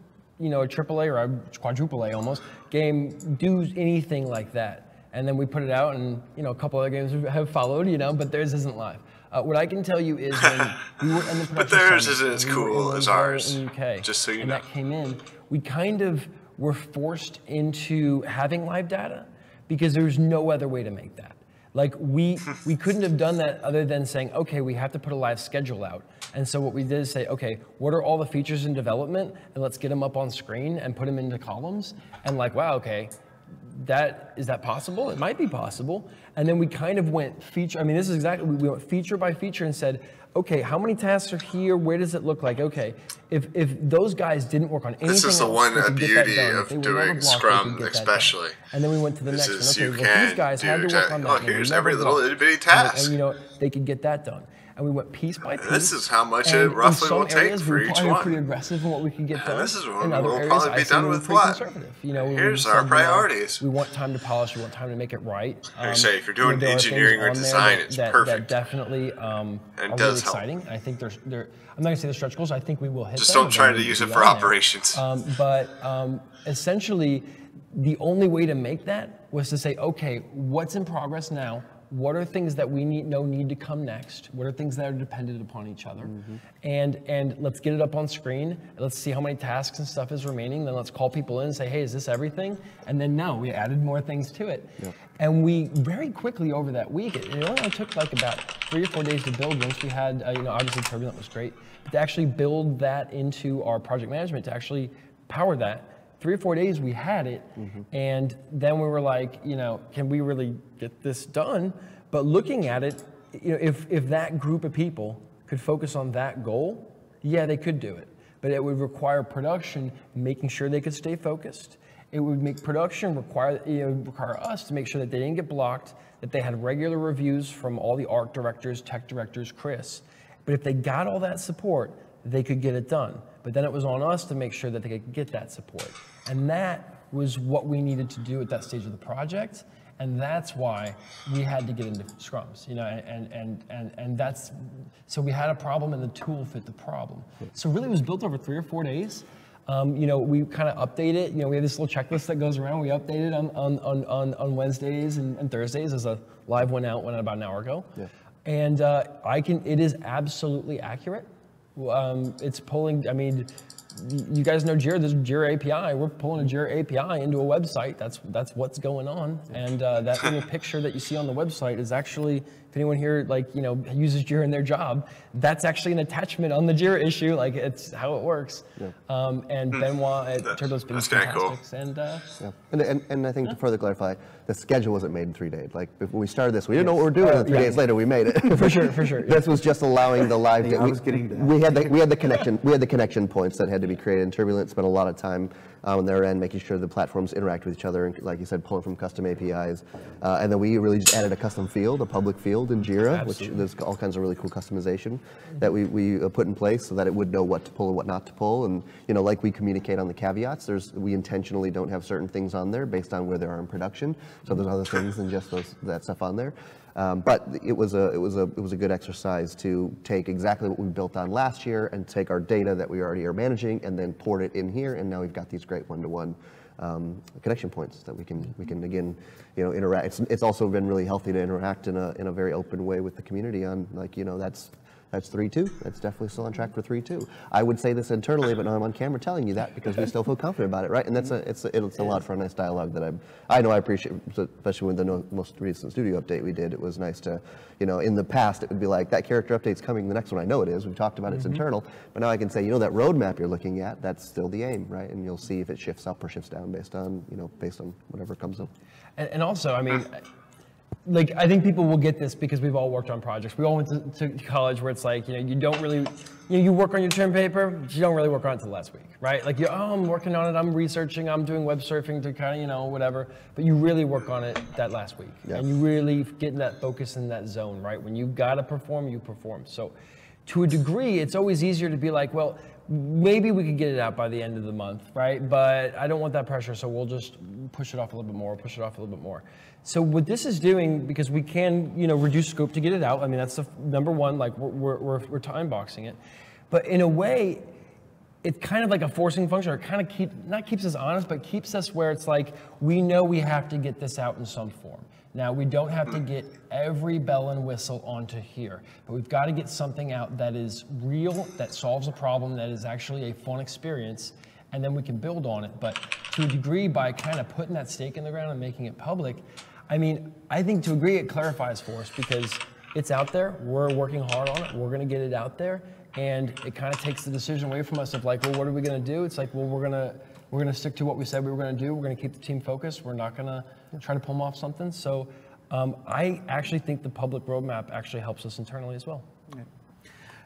AAA or a quadruple A almost game do anything like that. And then we put it out, and a couple other games have followed, but theirs isn't live. What I can tell you is when we were in the production, but theirs isn't as cool as ours. In the UK, just so you know. And that came in, we kind of were forced into having live data because there's no other way to make that. Like we couldn't have done that other than saying, okay, we have to put a live schedule out. And so what we did is say, okay, what are all the features in development, and let's get them up on screen and put them into columns. And like, wow, okay. Is that possible? It might be possible. And then we kind of went feature. I mean, this is exactly, we went feature by feature and said, okay, how many tasks are here? Where does it look like? Okay, if those guys didn't work on anything else, this is the one beauty of doing Scrum, especially. And then we went to the next one. Okay, well, these guys had to work on that. Oh, here's every little itty bitty task. And they could get that done. and we went piece by piece. This is how much it roughly will take for each one. We were pretty aggressive in what we could get done. This is what in other we'll areas, probably be done with what? You know, here's our priorities. We want time to polish. We want time to make it right. Say if you're doing engineering or design, it's perfect. That definitely are really exciting. I think they're. I'm not gonna say they're stretch goals. I think we will hit. Just don't try to use it for operations. But essentially, the only way to make that was to say, okay, what's in progress now? What are things that we need to come next? What are things that are dependent upon each other? And let's get it up on screen. Let's see how many tasks and stuff is remaining. Then let's call people in and say, hey, is this everything? And then no, we added more things to it. Yep. And we very quickly over that week, it only took like about 3 or 4 days to build. Once we had, obviously Turbulent was great, but to actually build that into our project management, to actually power that, 3 or 4 days we had it, and then we were like, can we really get this done? But looking at it, if that group of people could focus on that goal, yeah, they could do it. But it would require production making sure they could stay focused. It would make production require us to make sure that they didn't get blocked, that they had regular reviews from all the art directors, tech directors, Chris. But if they got all that support, they could get it done. But then it was on us to make sure that they could get that support. And that was what we needed to do at that stage of the project. And that's why we had to get into scrums, and that's, so we had a problem and the tool fit the problem. So really it was built over 3 or 4 days. We kind of update it. We have this little checklist that goes around. We update it on Wednesdays and Thursdays. As a live went out about an hour ago. Yeah. And it is absolutely accurate. It's pulling, you guys know Jira, there's Jira API. We're pulling a Jira API into a website. That's what's going on. And that little picture that you see on the website is actually, if anyone here uses Jira in their job, that's actually an attachment on the Jira issue. Like, it's how it works. Yeah. And Benoit at Turbo's been fantastic. Cool. And I think to further clarify, the schedule wasn't made in 3 days. Like, when we started this, we didn't know what we were doing, and 3 days later we made it. For sure. This was just allowing the live. We had the connection points that had to be created. And Turbulent spent a lot of time on their end, making sure the platforms interact with each other, and like you said, pulling from custom APIs. And then we really just added a custom field, a public field in Jira, which there's all kinds of really cool customization that we put in place so that it would know what to pull and what not to pull. And like we communicate on the caveats, we intentionally don't have certain things on there based on where they are in production. So there's other things than just that stuff on there. But it was a good exercise to take exactly what we built on last year and take our data that we already are managing and then port it in here, and now we've got these great one-to-one connection points that we can again interact. It's also been really healthy to interact in a very open way with the community on, like, that's 3.2. That's definitely still on track for 3.2. I would say this internally, but now I'm on camera telling you that because we still feel confident about it, right? And it's a lot for a nice dialogue that I know I appreciate, especially with the most recent studio update we did. It was nice to, in the past it would be like, that character update's coming, the next one I know it is. We've talked about it's internal, but now I can say, that roadmap you're looking at, that's still the aim, right? And you'll see if it shifts up or shifts down based on whatever comes up. And also, I think people will get this because we've all worked on projects. We all went to college where it's like, you don't really, you work on your term paper, but you don't really work on it until last week, right? Like, I'm working on it, I'm researching, I'm doing web surfing to kind of, whatever. But you really work on it that last week. Yeah. And you really get in that focus in that zone, right? When you've got to perform, you perform. So to a degree, it's always easier to be like, well, maybe we could get it out by the end of the month, right? But I don't want that pressure, so we'll just push it off a little bit more, So what this is doing, because we can, reduce scope to get it out. That's the number one. Like, we're time boxing it, but in a way, it's kind of like a forcing function, or it kind of keeps us honest, but keeps us where it's like we know we have to get this out in some form. Now, we don't have to get every bell and whistle onto here, but we've got to get something out that is real, that solves a problem, that is actually a fun experience, and then we can build on it. But to a degree, by kind of putting that stake in the ground and making it public, I think to a degree it clarifies for us because it's out there, we're working hard on it, we're going to get it out there, and it kind of takes the decision away from us of like, well, what are we going to do? It's like, well, we're going to stick to what we said we were going to do. We're going to keep the team focused. We're not going to try to pull off something. So I actually think the public roadmap actually helps us internally as well. Yeah.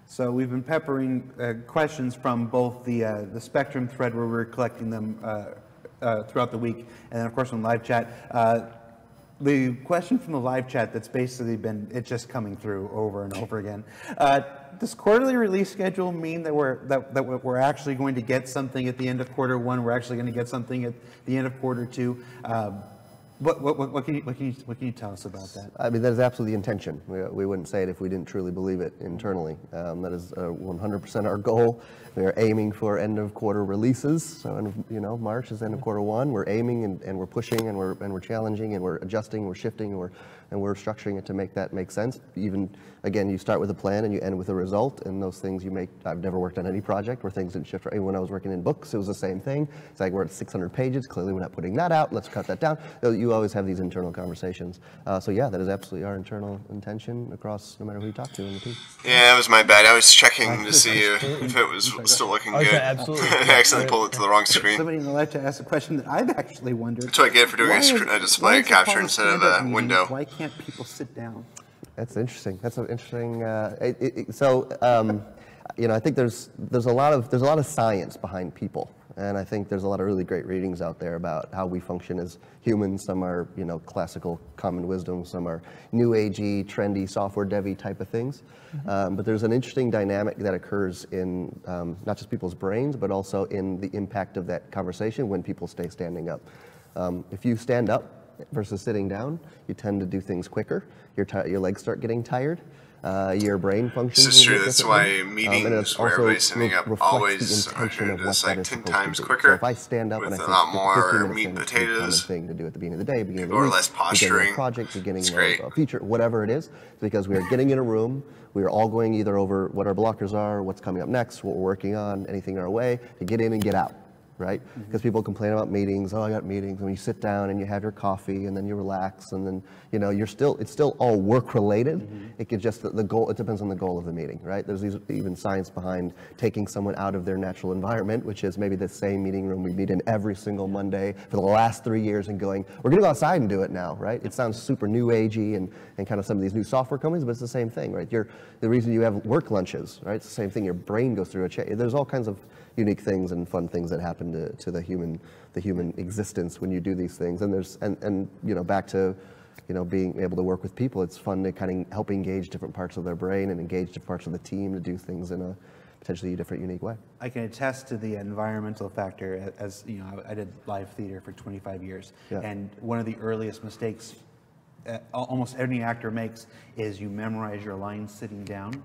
So we've been peppering questions from both the Spectrum thread where we're collecting them throughout the week, and then of course on live chat. The question from the live chat that's basically been, it's just coming through over and over again. Does quarterly release schedule mean that we're actually going to get something at the end of quarter one? We're actually going to get something at the end of quarter two? What can you tell us about that? I mean, that is absolutely the intention. We wouldn't say it if we didn't truly believe it internally. That is 100% our goal. We are aiming for end of quarter releases. So, March is end of quarter one. We're aiming and we're pushing and we're challenging and we're adjusting, we're shifting, and we're structuring it to make that make sense. Even, again, you start with a plan and you end with a result, and those things you make. I've never worked on any project where things didn't shift. When I was working in books, it was the same thing. It's like, we're at 600 pages. Clearly, we're not putting that out. Let's cut that down. You always have these internal conversations. So yeah, that is absolutely our internal intention across no matter who you talk to in the team. Yeah, it was my bad. I was checking to see if it was still looking good. Absolutely. I accidentally pulled it to the wrong screen. Somebody in the live chat asked a question that I've actually wondered. That's what I get for doing a display capture instead of a window. Why can't people sit down? That's interesting. That's an interesting. I think there's a lot of science behind people, and I think there's a lot of really great readings out there about how we function as humans. Some are classical common wisdom. Some are new agey, trendy, software devy type of things. But there's an interesting dynamic that occurs in not just people's brains, but also in the impact of that conversation when people stay standing up. If you stand up versus sitting down, you tend to do things quicker. Your legs start getting tired. Your brain functions. This is true. That's why meetings where everybody's sitting up always are like 10 times quicker. So if I stand up and I say a lot more meat and potatoes, potatoes, thing to do at the beginning of the day, beginning of the or week, less posturing, beginning of a project, beginning of a feature, whatever it is, because we are getting in a room. We are all going either over what our blockers are, what's coming up next, what we're working on, anything in our way, to get in and get out. Right? Because people complain about meetings. Oh, I got meetings. And when you sit down and you have your coffee and then you relax and then, it's still all work related. It could just, the goal, it depends on the goal of the meeting, right? There's even science behind taking someone out of their natural environment, which is maybe the same meeting room we meet in every single Monday for the last 3 years, and going, we're going to go outside and do it now, right? It sounds super new agey and kind of some of these new software companies, but it's the same thing, right? The reason you have work lunches, right? It's the same thing. Your brain goes through a change. There's all kinds of unique things and fun things that happen to the human existence when you do these things. And there's back to being able to work with people. It's fun to kind of help engage different parts of their brain and engage different parts of the team to do things in a potentially different, unique way. I can attest to the environmental factor. As I did live theater for 25 years, and one of the earliest mistakes almost any actor makes is you memorize your lines sitting down,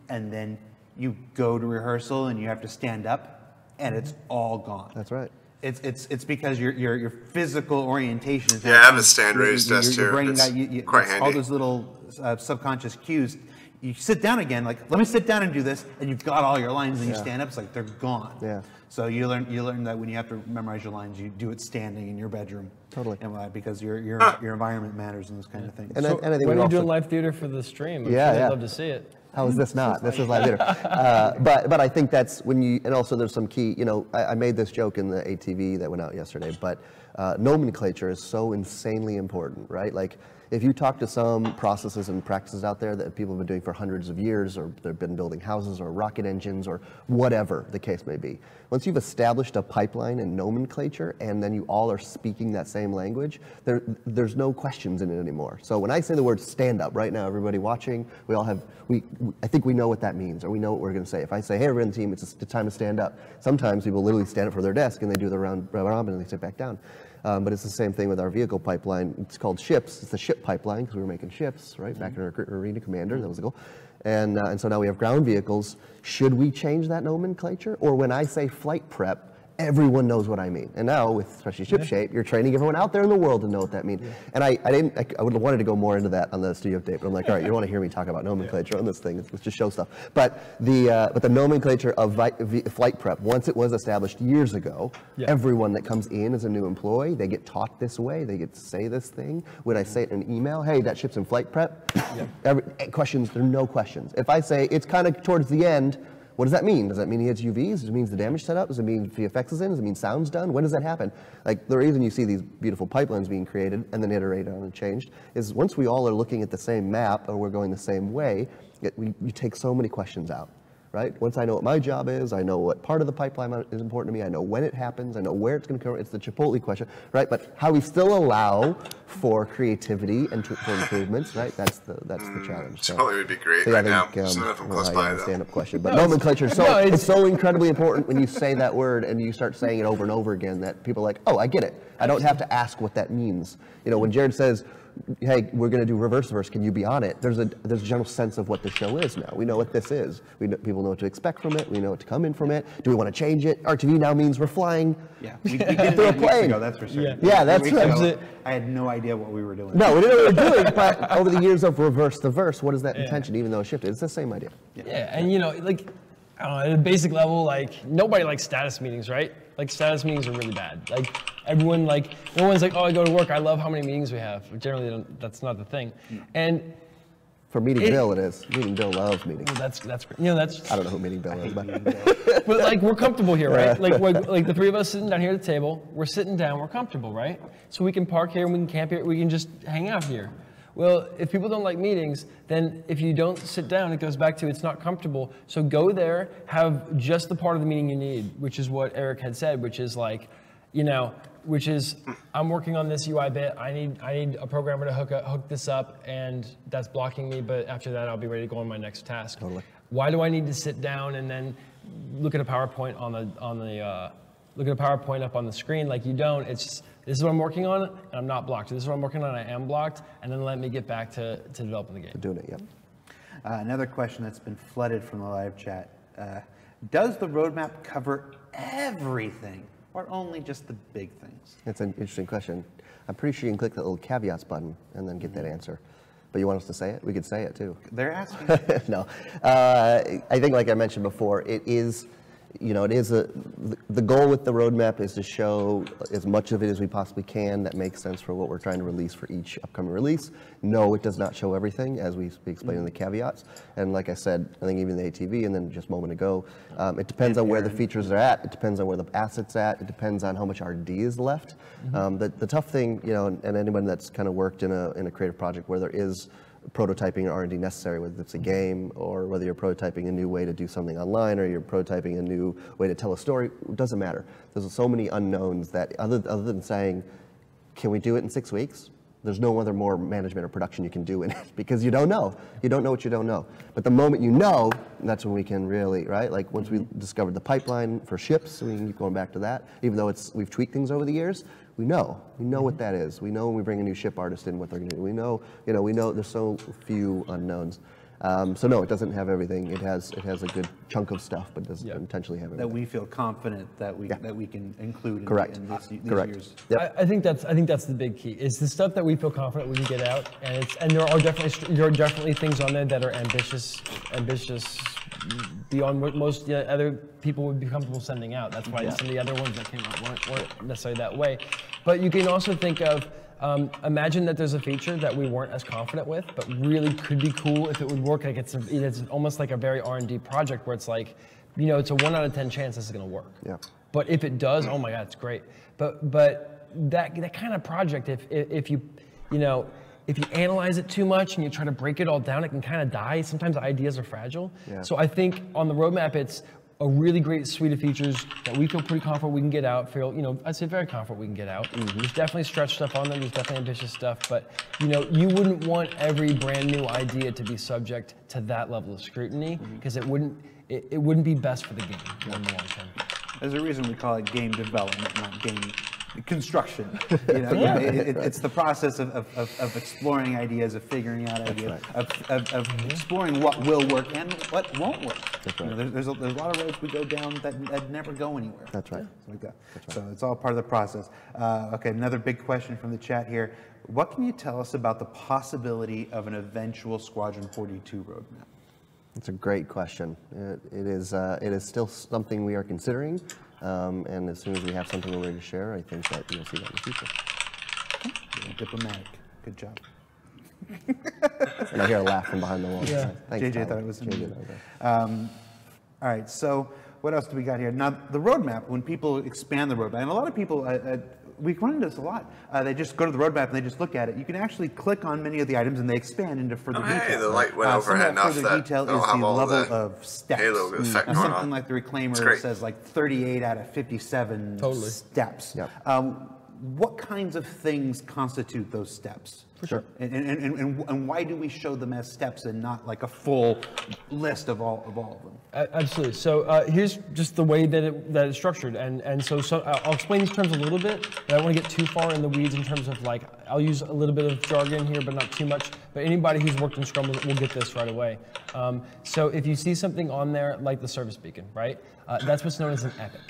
and then you go to rehearsal and you have to stand up, and it's all gone. That's right. It's because your physical orientation is. Yeah, I have a stand raised desk too. It's quite handy. All those little subconscious cues. You sit down again, like, let me sit down and do this, and you've got all your lines, and you stand up, it's like they're gone. Yeah. So you learn that when you have to memorize your lines, you do it standing in your bedroom. Totally. And because your environment matters and those kind of things. And I think when you're doing live theater for the stream, I'd love to see it. How is this not? This is live theater. But I think that's when you, and also there's some key, I made this joke in the ATV that went out yesterday, but nomenclature is so insanely important, right? Like, if you talk to some processes and practices out there that people have been doing for hundreds of years, or they've been building houses or rocket engines or whatever the case may be, once you've established a pipeline and nomenclature, and then you all are speaking that same language, there's no questions in it anymore. So when I say the word stand up right now, everybody watching, we all have, I think we know what that means, or we know what we're going to say. If I say, hey, everyone on the team, it's time to stand up, sometimes people literally stand up for their desk and they do the round robin and they sit back down. But it's the same thing with our vehicle pipeline. It's called ships. It's the ship pipeline because we were making ships, right? Back in our Arena Commander, that was the goal. And so now we have ground vehicles. Should we change that nomenclature? Or when I say flight prep, everyone knows what I mean. And now, with especially ShipShape, you're training everyone out there in the world to know what that means. And I would have wanted to go more into that on the studio update, but I'm like, all right, you don't want to hear me talk about nomenclature on this thing. Let's just show stuff. But the nomenclature of flight prep, once it was established years ago, everyone that comes in as a new employee, they get taught this way. They get to say this thing. When I say it in an email, hey, that ship's in flight prep, questions, there are no questions. If I say it's kind of towards the end, what does that mean? Does that mean he hits UVs? Does it mean the damage set up? Does it mean VFX is in? Does it mean sound's done? When does that happen? Like, the reason you see these beautiful pipelines being created and then iterated on and changed is once we all are looking at the same map or we're going the same way, you take so many questions out, right? Once I know what my job is, I know what part of the pipeline is important to me, I know when it happens, I know where it's going to come. It's the Chipotle question, right? But how we still allow for creativity and for improvements, right? That's the challenge. Chipotle would be great right now. Stand-up question, but nomenclature. So it's so incredibly important when you say that word and you start saying it over and over again that people are like, oh, I get it. I don't have to ask what that means. You know, when Jared says, hey, we're going to do Reverse-Verse, can you be on it? There's a general sense of what the show is now. We know what this is. People know what to expect from it. We know what to come in from it. Do we want to change it? RTV now means we're flying. Yeah, we did it through a plane. That's for sure. Yeah, that's right. I had no idea what we were doing. No, we didn't know what we were doing, but over the years of Reverse the Verse, what is that intention, even though it shifted? It's the same idea. Yeah, and you know, like, I don't know, at a basic level, like, nobody likes status meetings, right? Like, status meetings are really bad. Like, everyone, like, no one's like, oh, I go to work, I love how many meetings we have. Generally, that's not the thing. And for Meeting Bill, it is. Meeting Bill loves meetings. Well, that's you know, that's. I don't know who Meeting Bill is, but like, we're comfortable here, right? Like the three of us sitting down here at the table, we're sitting down, we're comfortable, right? So we can park here, we can camp here, we can just hang out here. Well, if people don't like meetings, then if you don't sit down, it goes back to it's not comfortable. So go there, have just the part of the meeting you need, which is what Eric had said, which is like, you know, which is I'm working on this UI bit. I need a programmer to hook this up, and that's blocking me. But after that, I'll be ready to go on my next task. Totally. Why do I need to sit down and then look at a PowerPoint look at a PowerPoint up on the screen? Like, you don't. It's just, this is what I'm working on, and I'm not blocked. This is what I'm working on, I am blocked, and then let me get back to developing the game. Doing it, yep. Another question that's been flooded from the live chat. Does the roadmap cover everything, or only just the big things? That's an interesting question. I'm pretty sure you can click that little caveats button and then get that answer. But you want us to say it? We could say it, too. They're asking. No. I think, like I mentioned before, it is... You know, the goal with the roadmap is to show as much of it as we possibly can that makes sense for what we're trying to release for each upcoming release. No, it does not show everything, as we explained in the caveats. And like I said, I think even the ATV, and then just a moment ago, it depends on where the features are at. It depends on where the asset's at. It depends on how much R&D is left. The tough thing, you know, and anyone that's kind of worked in a creative project where there is prototyping or R&D necessary, whether it's a game or whether you're prototyping a new way to do something online or you're prototyping a new way to tell a story, it doesn't matter. There's so many unknowns that other than saying, can we do it in 6 weeks? There's no other more management or production you can do in it because you don't know. You don't know what you don't know. But the moment you know, that's when we can really, right? Like once we discovered the pipeline for ships, we can keep going back to that. Even though we've tweaked things over the years, we know what that is. We know when we bring a new ship artist in what they're going to do. We know there's so few unknowns. So no, it doesn't have everything. It has a good chunk of stuff, but doesn't intentionally have everything. That we feel confident that we can include in this year's. Yep. I think that's the big key. Is the stuff that we feel confident we can get out, and there are definitely things on there that are ambitious beyond what most other people would be comfortable sending out. That's why some of the other ones that came out weren't necessarily that way. But you can also think of. Imagine that there's a feature that we weren't as confident with, but really could be cool if it would work. Like it's almost like a very R&D project where it's like, you know, it's a 1 out of 10 chance this is going to work. Yeah. But if it does, oh my God, it's great. But that kind of project, if you analyze it too much and you try to break it all down, it can kind of die. Sometimes ideas are fragile. Yeah. So I think on the roadmap, it's a really great suite of features that we feel pretty confident we can get out. I'd say very confident we can get out. There's definitely stretch stuff on them. There's definitely ambitious stuff. But, you know, you wouldn't want every brand new idea to be subject to that level of scrutiny because it wouldn't be best for the game in the long term. There's a reason we call it game development, not game construction. It's the process of exploring ideas, of figuring out ideas, of exploring what will work and what won't work. There's a lot of roads we go down that never go anywhere. That's right. Like that. So it's all part of the process. Okay, another big question from the chat here. What can you tell us about the possibility of an eventual Squadron 42 roadmap? It's a great question. It is still something we are considering. And as soon as we have something we're ready to share, I think that you'll see that in the future. Okay. Diplomatic. Good job. And I hear a laugh from behind the wall. Yeah. Thanks, JJ thought it was me. All right, so what else do we got here? Now, the roadmap, when people expand the roadmap, and a lot of people, we run into this a lot. They just go to the roadmap and they just look at it. You can actually click on many of the items and they expand into further detail. Hey, the light went overhead enough that detail is the level of steps. Halo effect going something like the Reclaimer says like 38 out of 57 steps. Yep. what kinds of things constitute those steps? For sure. And why do we show them as steps and not like a full list of all of them? Absolutely. So here's just the way that it's structured, and so I'll explain these terms a little bit, but I don't want to get too far in the weeds in terms of like, I'll use a little bit of jargon here, but not too much. But anybody who's worked in Scrum will get this right away. So if you see something on there like the service beacon, right? That's what's known as an epic,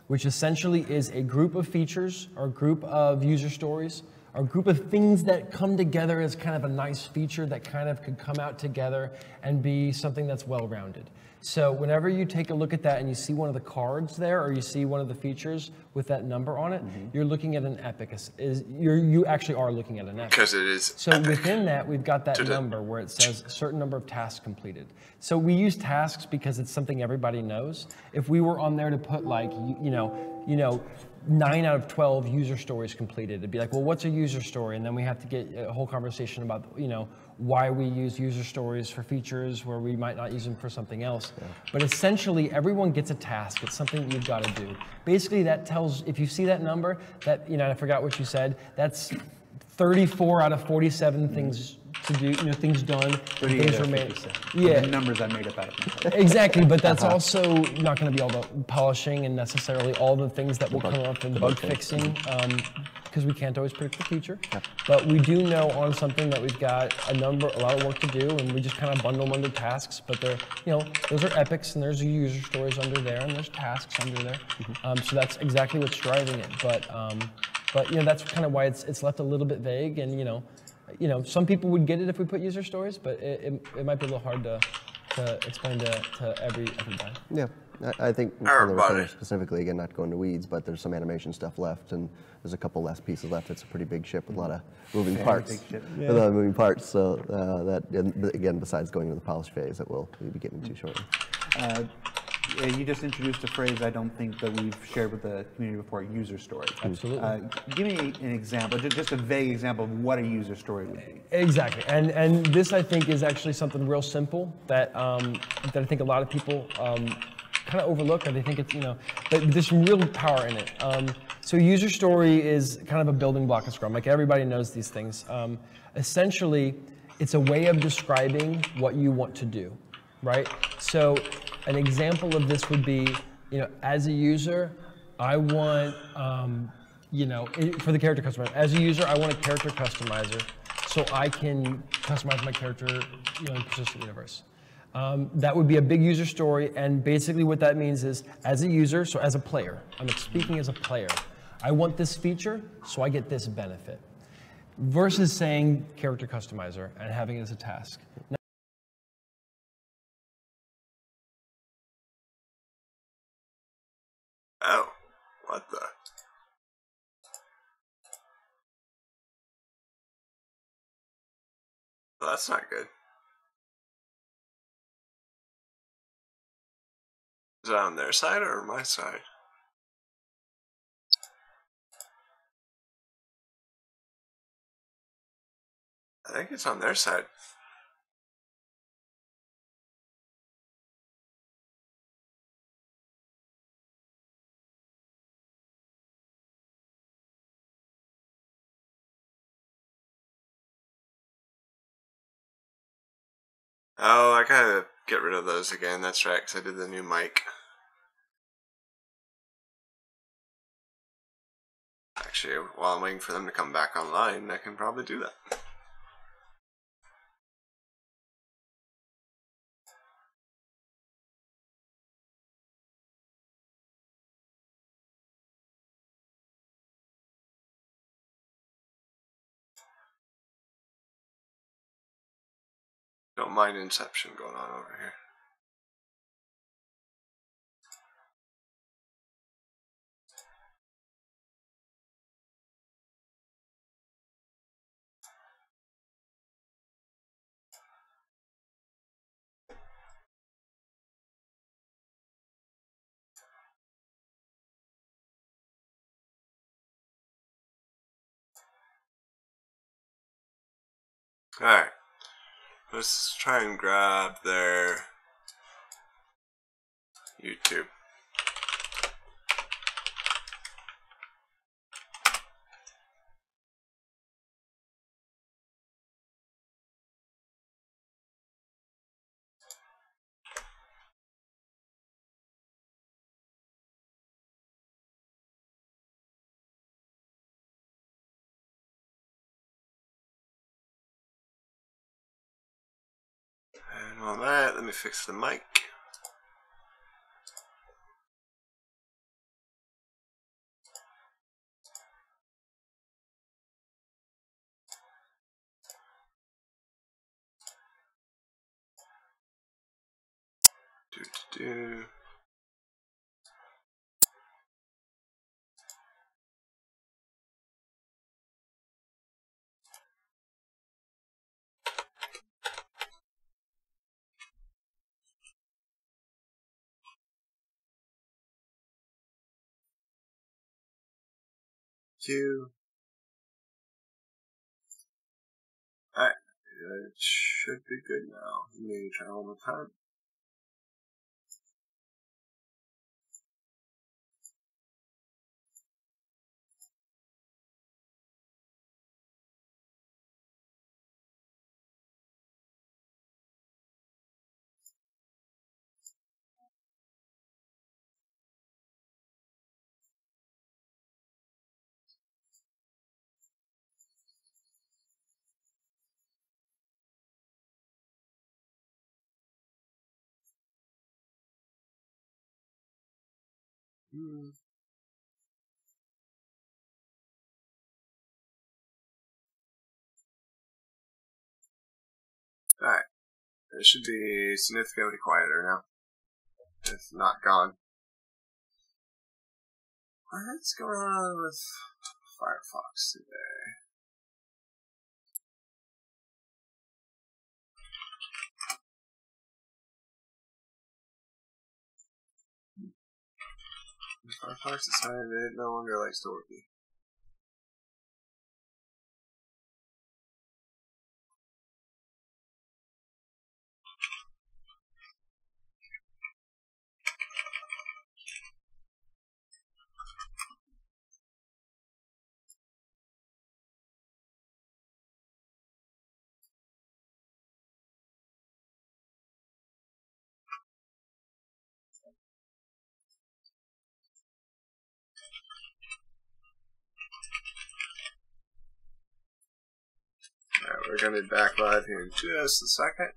which essentially is a group of features or a group of user stories, or a group of things that come together as kind of a nice feature that kind of could come out together and be something that's well-rounded. So whenever you take a look at that and you see one of the cards there, or you see one of the features with that number on it, you're looking at an epic. You actually are looking at an epic. Because it is So epic. Within that, we've got that number where it says a certain number of tasks completed. So we use tasks because it's something everybody knows. If we were on there to put like, 9 out of 12 user stories completed, it'd be like, well, what's a user story? And then we have to get a whole conversation about, why we use user stories for features where we might not use them for something else. Yeah. But essentially, everyone gets a task. It's something you've got to do. Basically, that tells, if you see that number, that, I forgot what you said, that's 34 out of 47 things to do, things done, things remaining. Yeah, the numbers I made up out of my head. Exactly, but that's also not going to be all the polishing and necessarily all the things that will come up in bug fixing, because we can't always predict the future. Yeah. But we do know on something that we've got a lot of work to do, and we just kind of bundle them under tasks. But they're, those are epics, and there's user stories under there, and there's tasks under there. So that's exactly what's driving it. But that's kind of why it's left a little bit vague, and some people would get it if we put user stories, but it might be a little hard to explain to everybody. Yeah, I think on the recorder specifically, again, not going to weeds, but there's some animation stuff left, and there's a couple less pieces left. It's a pretty big ship with a lot of moving parts. With a lot of moving parts, so that, again, besides going to the polish phase that we'll be getting to shortly. You just introduced a phrase I don't think that we've shared with the community before, user story. Absolutely. Give me an example, just a vague example of what a user story would be. Exactly, and this I think is actually something real simple that that I think a lot of people kind of overlook, or they think it's, but there's some real power in it. So user story is kind of a building block of Scrum. Like everybody knows these things. Essentially, it's a way of describing what you want to do, right? So an example of this would be, as a user, I want, for the character customizer, as a user, I want a character customizer so I can customize my character, in Persistent Universe. That would be a big user story, and basically what that means is, as a user, so as a player, I'm speaking as a player, I want this feature, so I get this benefit, versus saying character customizer and having it as a task. Oh, what the? Well, that's not good. Is it on their side or my side? I think it's on their side. Oh, I gotta get rid of those again. That's right, because I did the new mic. Actually, while I'm waiting for them to come back online, I can probably do that. Don't mind Inception going on over here. Alright. Let's try and grab their YouTube. all that, let me fix the mic. Do. Alright, it should be good now. Let me try one more time. Alright, it should be significantly quieter now. It's not gone. What's going on with Firefox today? Firefox decided it no longer likes to work. Alright, we're going to be back live here in just a second.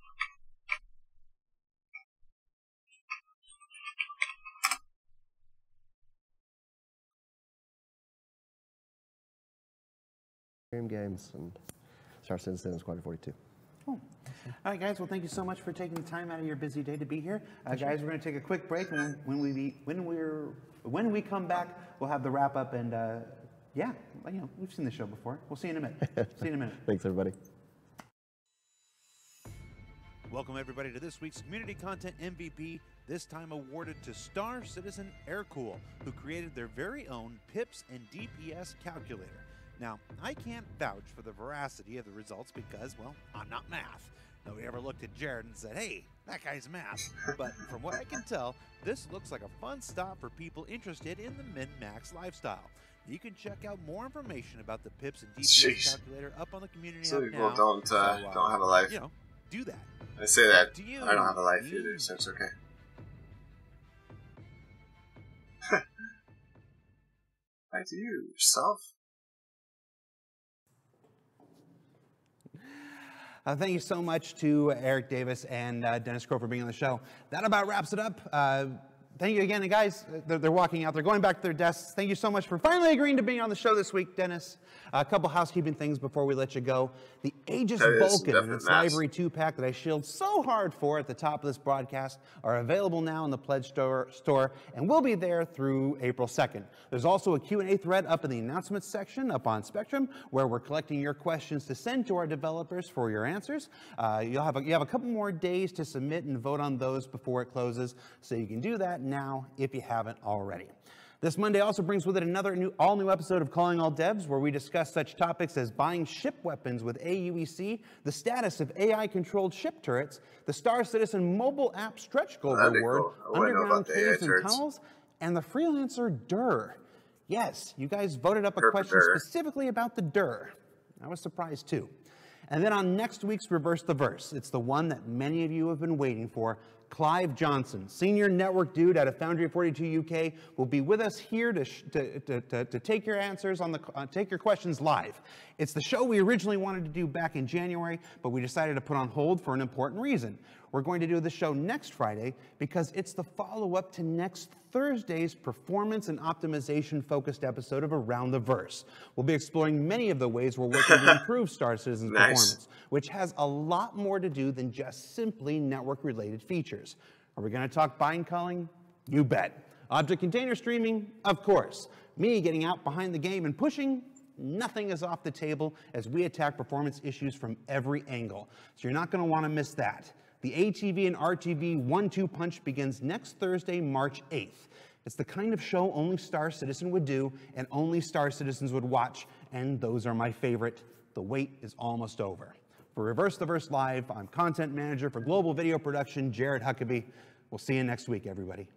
Games and Star Citizen Squadron 42. Cool. All right, guys. Well, thank you so much for taking the time out of your busy day to be here. Guys, we're going to take a quick break, and when we come back, we'll have the wrap up. And yeah, you know, we've seen the show before. We'll see you in a minute. See you in a minute. Thanks, everybody. Welcome, everybody, to this week's Community Content MVP, this time awarded to Star Citizen Aircool, who created their very own PIPS and DPS calculator. Now, I can't vouch for the veracity of the results because, well, I'm not math. Nobody ever looked at Jared and said, hey, that guy's math. But from what I can tell, this looks like a fun stop for people interested in the min-max lifestyle. You can check out more information about the PIPS and DPS calculator up on the community Some app people now. don't have a life. You know, do that. I say that. I don't have a life You. either, so it's okay. Back to you, yourself. Thank you so much to Eric Davis and Dennis Crow for being on the show. That about wraps it up. Thank you again, and guys. They're walking out. They're going back to their desks. Thank you so much for finally agreeing to being on the show this week, Dennis. A couple housekeeping things before we let you go. The Aegis Vulcan and its Library 2-pack that I shielded so hard for at the top of this broadcast are available now in the Pledge store and will be there through April 2nd. There's also a Q&A thread up in the announcements section up on Spectrum where we're collecting your questions to send to our developers for your answers. You have a couple more days to submit and vote on those before it closes, so you can do that now if you haven't already. This Monday also brings with it another all-new episode of Calling All Devs, where we discuss such topics as buying ship weapons with AUEC, the status of AI-controlled ship turrets, the Star Citizen mobile app stretch goal reward, underground caves and tunnels, and the freelancer DUR. Yes, you guys voted up a question specifically about the DUR. I was surprised too. And then on next week's Reverse the Verse, it's the one that many of you have been waiting for. Clive Johnson, senior network dude out of Foundry 42 UK, will be with us here to take your answers on take your questions live. It's the show we originally wanted to do back in January, but we decided to put on hold for an important reason. We're going to do the show next Friday because it's the follow-up to next Thursday's performance and optimization focused episode of Around the Verse. We'll be exploring many of the ways we're working to improve Star Citizen's performance, which has a lot more to do than just simply network-related features. Are we going to talk bind culling? You bet. Object container streaming? Of course. Me getting out behind the game and pushing? Nothing is off the table as we attack performance issues from every angle. So you're not going to want to miss that. The ATV and RTV 1-2 punch begins next Thursday, March 8th. It's the kind of show only Star Citizen would do and only Star Citizens would watch, and those are my favorite. The wait is almost over. For Reverse the Verse Live, I'm Content Manager for Global Video Production, Jared Huckabee. We'll see you next week, everybody.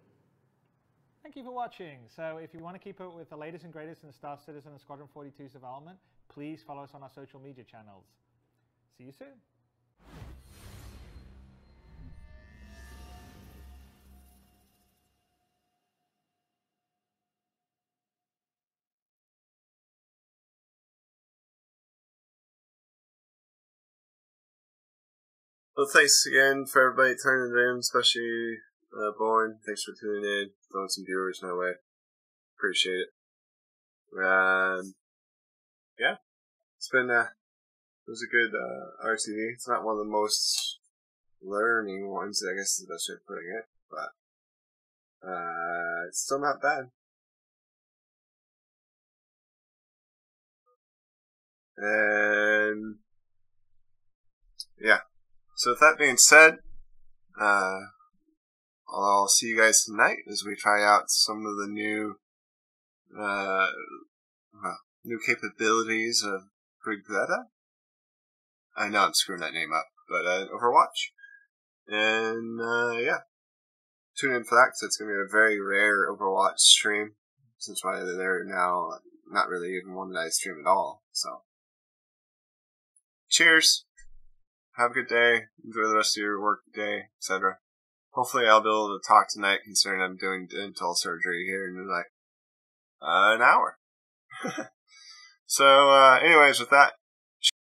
Thank you for watching. So if you want to keep up with the latest and greatest in Star Citizen and Squadron 42's development, please follow us on our social media channels. See you soon. Well, thanks again for everybody turning in, especially Bourne. Thanks for tuning in, throwing some viewers my way. Appreciate it. Yeah, it's been it was a good RTV. It's not one of the most learning ones, I guess is the best way of putting it, but it's still not bad. And yeah. So with that being said, I'll see you guys tonight as we try out some of the new capabilities of Brigitte. I know I'm screwing that name up, but Overwatch. And yeah, tune in for that because it's going to be a very rare Overwatch stream, since they're now not really even one that I stream at all. So, cheers. Have a good day. Enjoy the rest of your work day, etc. Hopefully I'll be able to talk tonight, considering I'm doing dental surgery here in like an hour. So, anyways, with that,